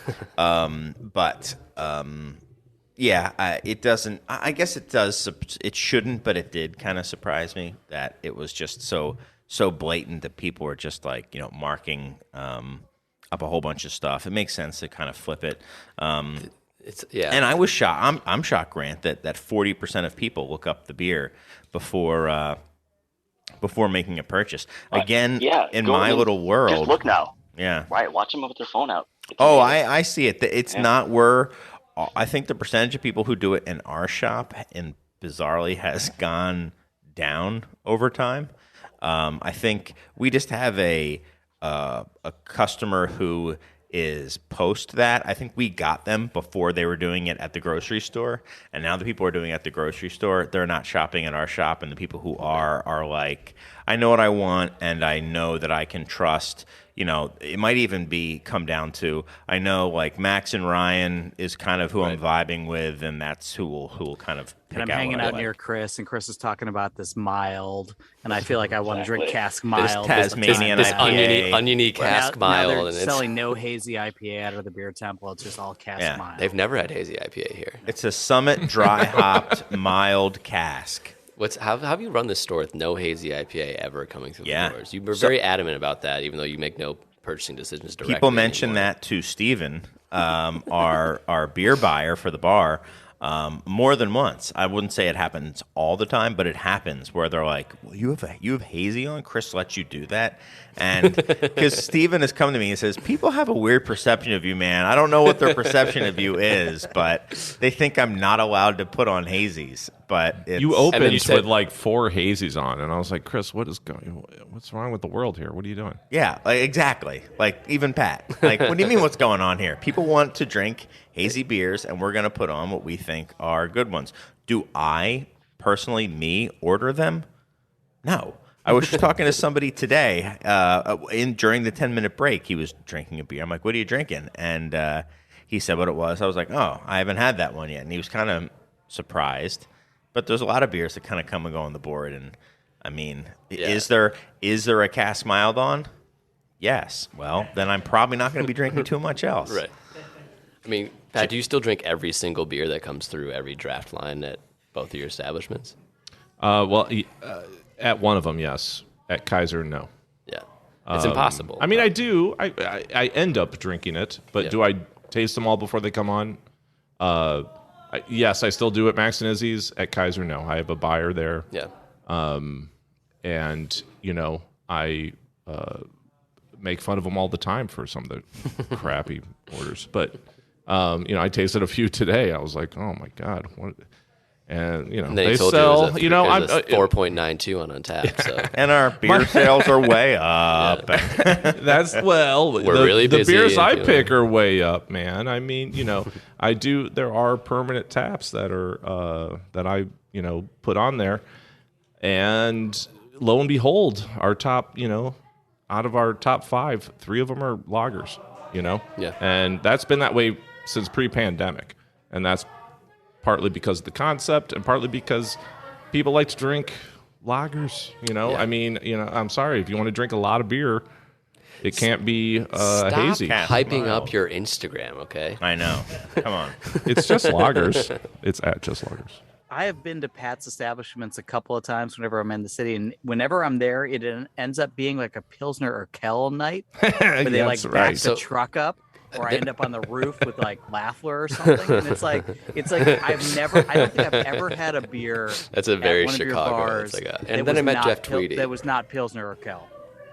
yeah. It doesn't. I guess it does. It shouldn't, but it did kind of surprise me that it was just so blatant that people were just like marking up a whole bunch of stuff. It makes sense to kind of flip it. And I was shocked. I'm shocked, Grant, that 40% of people look up the beer before making a purchase. Again, in my little world, Just look now. yeah. Right, watch them with their phone out. It's Oh, amazing. I see it. It's not where I think the percentage of people who do it in our shop and bizarrely has gone down over time. I think we just have a customer who is post that. I think we got them before they were doing it at the grocery store, and now the people who are doing it at the grocery store, they're not shopping at our shop, and the people who are like, I know what I want, and I know that I can trust. It might even come down to, I know like Max and Ryan is kind of who I'm vibing with, and that's who will kind of pick and I'm out hanging what I out like. near Chris, and Chris is talking about this mild, and I feel like I want to drink cask mild. Tasmanian this IPA. oniony cask mild, Now and they're it's selling no hazy IPA out of the beer temple. It's just all cask mild. they've never had hazy IPA here. It's a Summit dry hopped mild cask. How have you run this store with no hazy IPA ever coming through the doors? You were So- very adamant about that, even though you make no purchasing decisions directly. People mention anymore. that to Steven, our beer buyer for the bar, more than once. I wouldn't say it happens all the time, but it happens where they're like, well, you have hazy on? Chris lets you do that? And because Steven has come to me and says, people have a weird perception of you, man. I don't know what their perception of you is, but they think I'm not allowed to put on hazies. But it's, You opened you said- with like 4 hazies on, and I was like, Chris, what's wrong with the world here? What are you doing? Yeah, exactly. Like, even Pat. Like, what do you mean what's going on here? People want to drink hazy beers, and we're going to put on what we think are good ones. Do I, personally, order them? No. I was just talking to somebody today during the 10-minute break. He was drinking a beer. I'm like, what are you drinking? And he said what it was. I was like, oh, I haven't had that one yet. And he was kind of surprised. But there's a lot of beers that kind of come and go on the board. And, I mean, is there a cask mild on? Yes. Well, then I'm probably not going to be drinking too much else. Right. I mean, Pat, do you still drink every single beer that comes through every draft line at both of your establishments? At one of them, yes. At Kaiser, no. Yeah. It's impossible. I mean, I do. I end up drinking it, but do I taste them all before they come on? Yes, I still do at Max and Izzy's. At Kaiser, no. I have a buyer there. Yeah. And, I make fun of them all the time for some of the crappy orders. But, I tasted a few today. I was like, oh, my God. What? And, And then they he told sell, you it was I'm a 4.92 on Untappd. So And our beer sales are way up. that's We're really the busy beers I and, pick are way up, man. I mean, there are permanent taps that are that I put on there, and lo and behold, our top out of our top 5, 3 of them are lagers. Yeah. And that's been that way since pre-pandemic, and that's partly because of the concept, and partly because people like to drink lagers. I mean, I'm sorry, if you want to drink a lot of beer, it can't be stop hazy. hyping up your Instagram, okay? I know. Come on. It's just lagers. It's at just lagers. I have been to Pat's establishments a couple of times whenever I'm in the city, and whenever I'm there, it ends up being like a Pilsner or Kel night, where they That's back right. the truck up, or I end up on the roof with like Lafler or something, and it's like I don't think I've ever had a beer. That's a very at one of your Chicago. bars It's like that and then was I met not Jeff Tweedy. That was not Pilsner or Kel.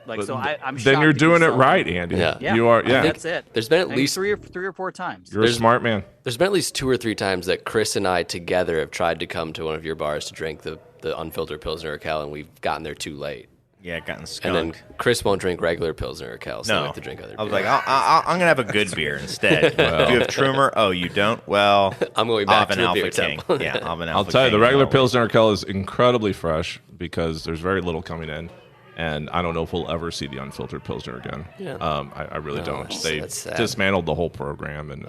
Like, so I'm Then shocked you're that doing it sell right, Andy. Yeah. You are. Yeah, That's it. There's been at I think least three or four times. you're a smart man. There's been at least 2 or 3 times that Chris and I together have tried to come to one of your bars to drink the unfiltered Pilsner or Kel, and we've gotten there too late. Yeah, gotten And skunked. then Chris won't drink regular Pilsner or Kel, so I No, like to drink other I was beers. like, I'm going to have a good beer instead. If you have Trumer, oh, you don't? Well, I'm going I'll back have to an the beer Alpha King. temple. Yeah, I'll have an I'll Alpha tell you, King the regular always. Pilsner or Kel is incredibly fresh because there's very little coming in, and I don't know if we'll ever see the unfiltered Pilsner again. Yeah. I really don't. They that's sad. dismantled the whole program, and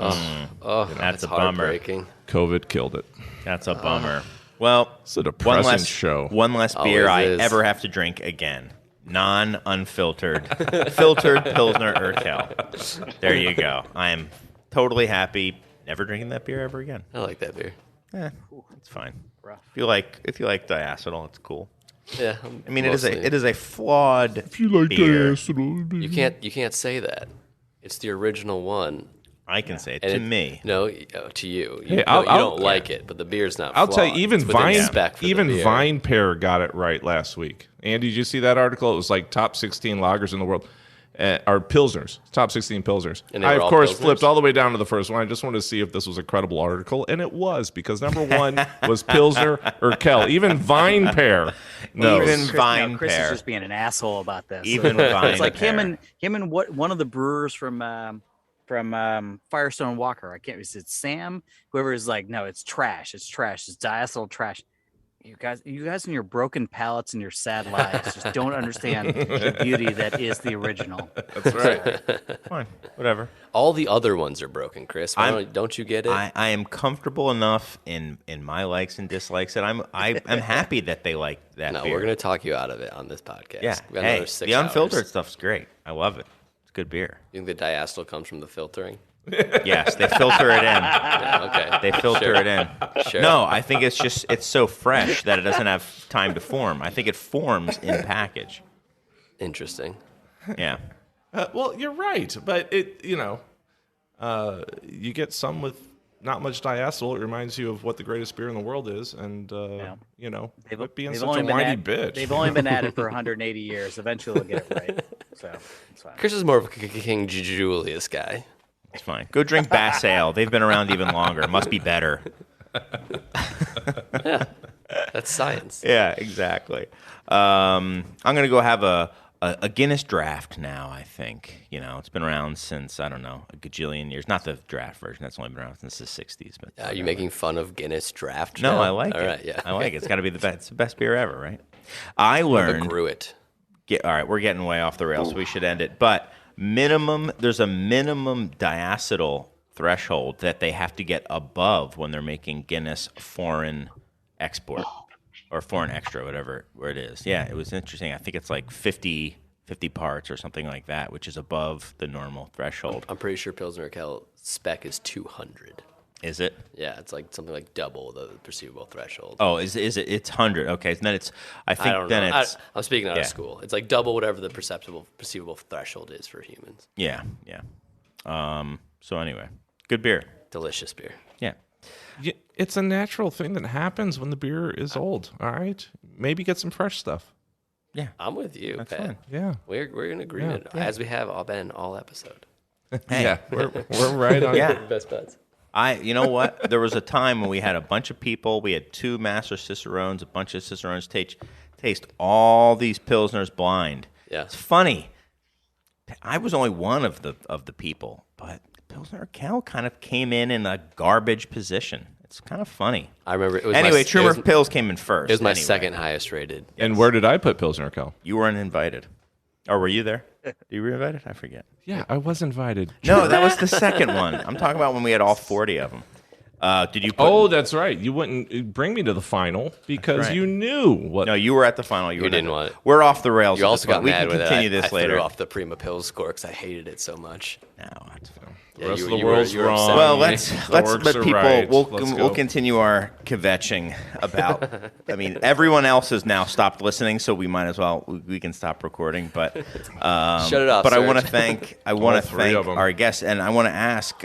Oh, That's that's a bummer. heartbreaking. COVID killed it. That's a bummer. Well, It's a depressing one less show. One less beer I Always is. ever have to drink again. Non-unfiltered, filtered Pilsner Urquell. There you go. I am totally happy. Never drinking that beer ever again. I like that beer. It's fine. If you like diacetyl, it's cool. Yeah. I mean, it is a flawed beer. You can't say that. It's the original one. I can say it And to it- me. No, to you. You, Hey, no, I'll- you I'll- don't like it, but the beer's not. I'll tell you, flawed. even It's within Vine, spec for the even beer. Vine Pair got it right last week. Andy, did you see that article? It was like top 16 lagers in the world, or Pilsners, top 16 Pilsners. And they I, were of all course, Pilsners? flipped all the way down to the first one. I just wanted to see if this was a credible article, and it was, because number 1 was Pilsner or Kel. Even Vine Pair knows. Even Vine Chris Pair. is just being an asshole about this. Even it's Vine like Pair. him and one of the brewers from Firestone Walker. I can't. Is it Sam? Whoever is like, no, it's trash. It's trash. It's diacetyl trash. You guys and your broken palates and your sad lives just don't understand the beauty that is the original. That's right. Fine, whatever. All the other ones are broken, Chris. Don't you get it? I am comfortable enough in my likes and dislikes that I'm happy that they like that. No, beer. we're gonna talk you out of it on this podcast. Yeah. We got Hey, another 6 the unfiltered hours. stuff's great. I love it. It's good beer. You think the diacetyl comes from the filtering? Yes, they filter it in. Yeah, okay. They filter it in. Sure. No, I think it's so fresh that it doesn't have time to form. I think it forms in package. Interesting. Yeah. Well, you're right, but you get some with not much diacetyl. It reminds you of what the greatest beer in the world is, and quit being such a whiny bitch. They've only been at it for 180 years. Eventually, they'll get it right. So it's fine. Chris is more of a King Julius guy. It's fine. Go drink Bass Ale. They've been around even longer. Must be better. That's science. Yeah, exactly. I'm going to go have a Guinness draft now, I think. It's been around since, I don't know, a gajillion years. Not the draft version. That's only been around since the 60s. But Are you making fun of Guinness draft? No, now? I like All it. right, yeah. I like it. It's got to be the best. It's the best beer ever, right? I learned. Grew it. All right, we're getting way off the rails, so we should end it. But there's a minimum diacetyl threshold that they have to get above when they're making Guinness foreign export or foreign extra, whatever it is. Yeah, it was interesting. I think it's like 50 parts or something like that, which is above the normal threshold. I'm pretty sure Pilsner Urquell spec is 200. Is it? Yeah, it's like something like double the perceivable threshold. Oh, is it? It's 100. Okay, so then it's. I think don't then know. it's. I'm speaking out of school. It's like double whatever the perceivable threshold is for humans. Yeah. So anyway, good beer. Delicious beer. Yeah. It's a natural thing that happens when the beer is old. All right, maybe get some fresh stuff. Yeah. I'm with you, That's Pat. fine. Yeah, We're in agreement, as we have all been all episode. Hey. yeah, we're right on. Yeah. Best buds. You know what? There was a time when we had a bunch of people. We had 2 master cicerones, a bunch of cicerones taste all these pilsners blind. Yeah. It's funny. I was only one of the people, but Pilsner Urquell kind of came in a garbage position. It's kind of funny. I remember it was Anyway, my, Trumer it was, Pills came in first. It was my anyway. second highest rated. And where did I put Pilsner Urquell? You weren't invited. Or were you there? You were invited? I forget. Yeah, I was invited. No, that was the second one. I'm talking about when we had all 40 of them. Did you put... Oh, that's right. You wouldn't bring me to the final because right. you knew what. No, you were at the final. You didn't want it. We're off the rails. You at also this got point. We mad can with continue it. this I later. threw off the Prima Pills score because I hated it so much. No, that's fine. The rest of the world's were wrong. upset. Well, me. let's The let orcs are people. right. We'll Let's we'll go. continue our kvetching about. I mean, everyone else has now stopped listening, so we might as well. We can stop recording. But Shut it off. But I Serge. want to thank. All three of 'em. our guests, and I want to ask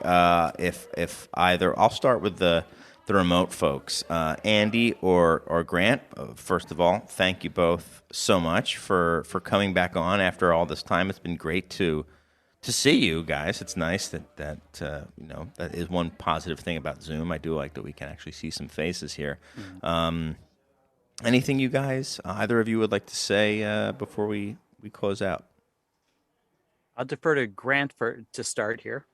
if either. I'll start with the remote folks, Andy or Grant. First of all, thank you both so much for coming back on after all this time. It's been great to see you guys. It's nice that that is one positive thing about Zoom. I do like that we can actually see some faces here. Anything you guys, either of you, would like to say before we close out? I'll defer to Grant to start here.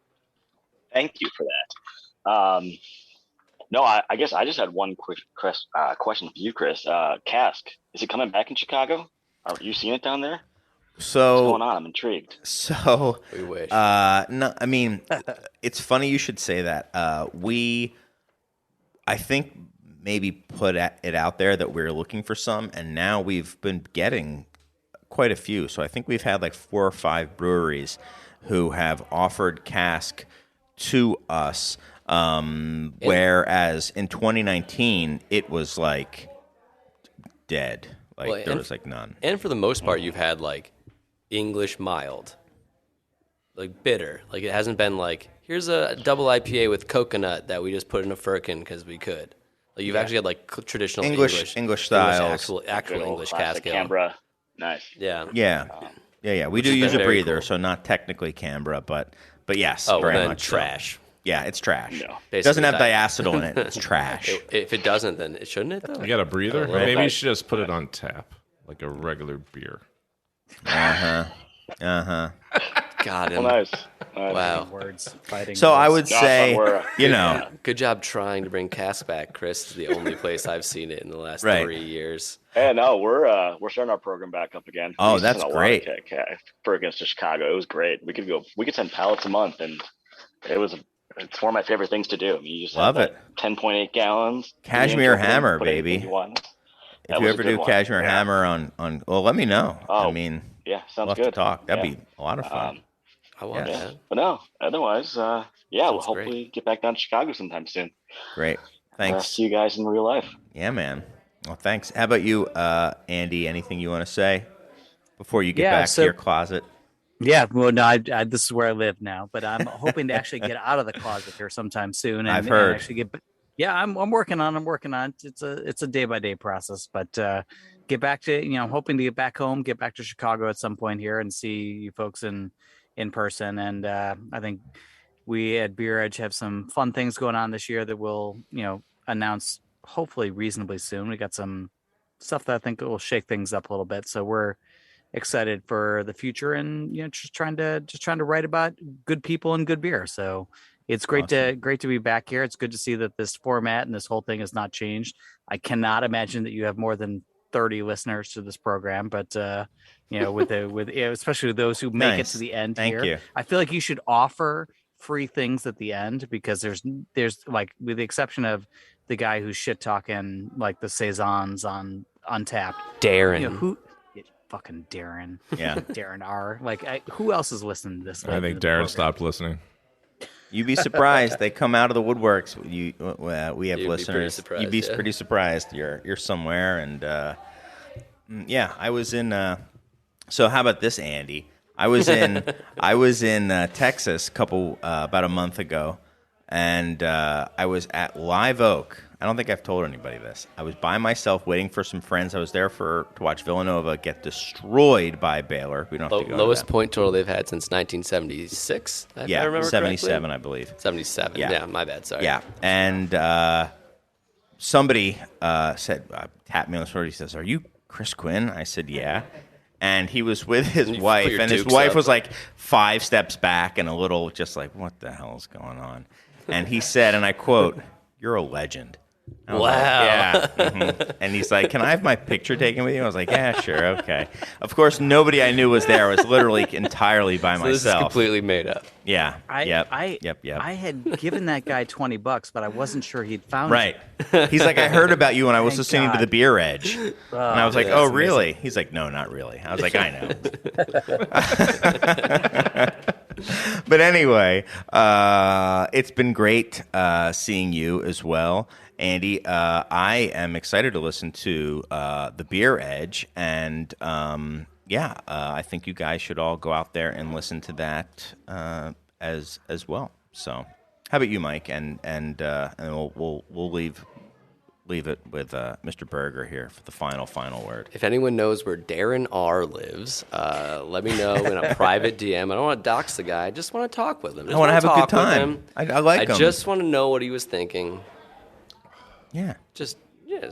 Thank you for that. No, I guess I just had one quick question for you, Chris. Cask, is it coming back in Chicago? Are you seeing it down there? So What's going on? I'm intrigued. So We wish. no, I mean, it's funny you should say that. I think maybe put it out there that we're looking for some, and now we've been getting quite a few. So I think we've had like 4 or 5 breweries who have offered cask to us, whereas in 2019 it was like dead. Like there was like none. And for the most part, you've had like English mild, like bitter. Like it hasn't been like, here's a double IPA with coconut that we just put in a firkin because we could. Like you've actually had like traditional English styles. actual Good old English classic cask ale. Canberra. Nice. Yeah. Yeah. We do has use a been very breather, cool. so not technically Canberra, but yes, Oh, very and then much so. trash. Yeah, it's trash. No. It doesn't have Basically diacetyl in it. It's trash. If it doesn't, then it shouldn't it though? You got a breather? little Maybe you bit. should just put it on tap, like a regular beer. Got him. Well, nice. Wow. Words fighting. So I would No, it's say, fun. We're, Good job trying to bring Cask back, Chris. It's the only place I've seen it in the last Right. 3 years. yeah, no, we're starting our program back up again. Oh, We used to that's send a great. lot of Bergen to Chicago. It was great. We could send pallets a month, and it's one of my favorite things to do. I mean, you just Love have it. that 10.8 gallons. Cashmere put in- Hammer, put anything baby. you want. If That you was a ever good do one. Cashmere Yeah. Hammer on, well, let me know. I Oh, mean, Yeah, we'll sounds have good. to talk. That'd Yeah. be a lot of fun. I want Yeah. that. But no, otherwise, we'll Sounds hopefully get back down to Chicago sometime soon. Great. Thanks. See you guys in real life. Yeah, man. Well, thanks. How about you, Andy? Anything you want to say before you get Yeah, back so- to your closet? Yeah, well, no, this is where I live now, but I'm hoping to actually get out of the closet here sometime soon. And, I've heard. And actually get. Yeah, I'm working on. It. It's a day by day process, but get back to I'm hoping to get back home, get back to Chicago at some point here, and see you folks in person. And I think we at Beer Edge have some fun things going on this year that we'll announce hopefully reasonably soon. We got some stuff that I think will shake things up a little bit, so we're excited for the future, and just trying to write about good people and good beer. So it's great to be back here. It's good to see that this format and this whole thing has not changed. I cannot imagine that you have more than 30 listeners to this program, but with especially those who make it to the end. Thank here. you. I feel like you should offer free things at the end, because there's like, with the exception of the guy who's shit talking like the saisons on Untapped, Darren. who fucking Darren. Yeah. Darren R. Like, who else is listening to this? I think Darren stopped listening. You'd be surprised. They come out of the woodworks. We have You'd be pretty listeners. surprised, You'd be yeah. pretty surprised. You're somewhere, and yeah, I was in. So how about this, Andy? I was in Texas about a month ago, and I was at Live Oak. I don't think I've told anybody this. I was by myself waiting for some friends. I was there to watch Villanova get destroyed by Baylor. We don't have to go Lowest to that. point total they've had since 1976. If I remember 77, correctly. I believe. 77. Yeah, my bad. Sorry. Yeah, and somebody tapped me on the shoulder. He says, "Are you Chris Quinn?" I said, "Yeah." And he was with his You wife, put your and his dukes wife up. was like 5 steps back and a little just like, "What the hell is going on?" And he said, and I quote, "You're a legend." I was like, Wow. yeah. Mhm. And he's like, "Can I have my picture taken with you?" I was like, "Yeah, sure, okay." Of course, nobody I knew was there. I was literally entirely by So this is myself. completely made up. Yeah. Yep. I had given that guy $20, but I wasn't sure he'd found Right. He's like, "I heard about you when I was Thank listening to God. the Beer Edge." And I was like, that's "Oh, amazing. really?" He's like, "No, not really." I was like, "I know." But anyway, it's been great seeing you as well, Andy. I am excited to listen to the Beer Edge, and I think you guys should all go out there and listen to that as well. So, how about you, Mike? And we'll leave it with Mr. Berger here for the final word. If anyone knows where Darren R lives, let me know in a private DM. I don't want to dox the guy. I just want to talk with him. I want to have a good talk with time. him. I like him. I just want to know what he was thinking. Yeah. Just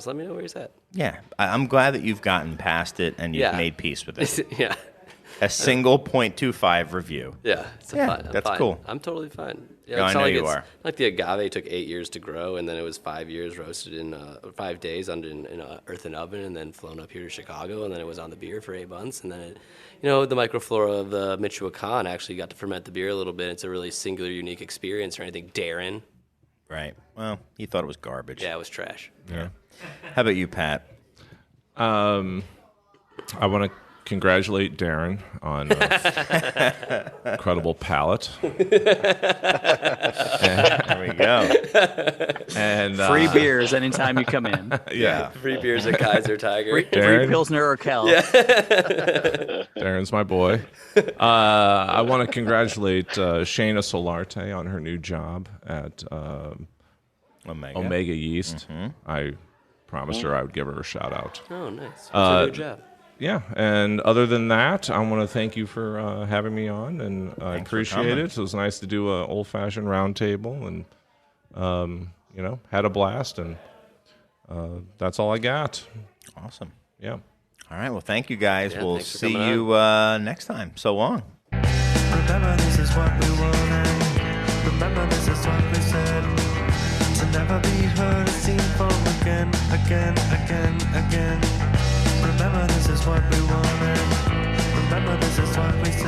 let me know where he's at. Yeah. I'm glad that you've gotten past it and you've Yeah. made peace with it. Yeah. A single 0.25 review. Yeah, it's Yeah, fine. I'm that's fine. cool. I'm totally fine. Yeah, No, it's I not know like you it's are. like the agave took 8 years to grow, and then it was 5 years roasted in 5 days in an earthen oven, and then flown up here to Chicago, and then it was on the beer for 8 months, and then the microflora of the Michoacan actually got to ferment the beer a little bit. It's a really singular, unique experience. Or anything, Darren. Right. Well, he thought it was garbage. Yeah, it was trash. Yeah. How about you, Pat? I want to congratulate Darren on incredible palate. There we go. And free beers anytime you come in. yeah, Free beers at Kaiser Tiger. Free Darren? Pilsner or Kel. Darren's my boy. I want to congratulate Shayna Solarte on her new job at Omega Yeast. I promised her I would give her a shout out. Oh, nice. That's a good job. Yeah, and other than that, I want to thank you for having me on, and I Thanks for appreciate coming. it. It was nice to do an old-fashioned roundtable, and had a blast, and that's all I got. Awesome. Yeah. All right. Well, thank you guys. Yeah, we'll thanks for see coming you next time. So long. Remember Remember this is what we wanted. Remember this is what we said. To never be heard or seen from again, again, again, again. Remember this is what we wanted. Remember this is what we said.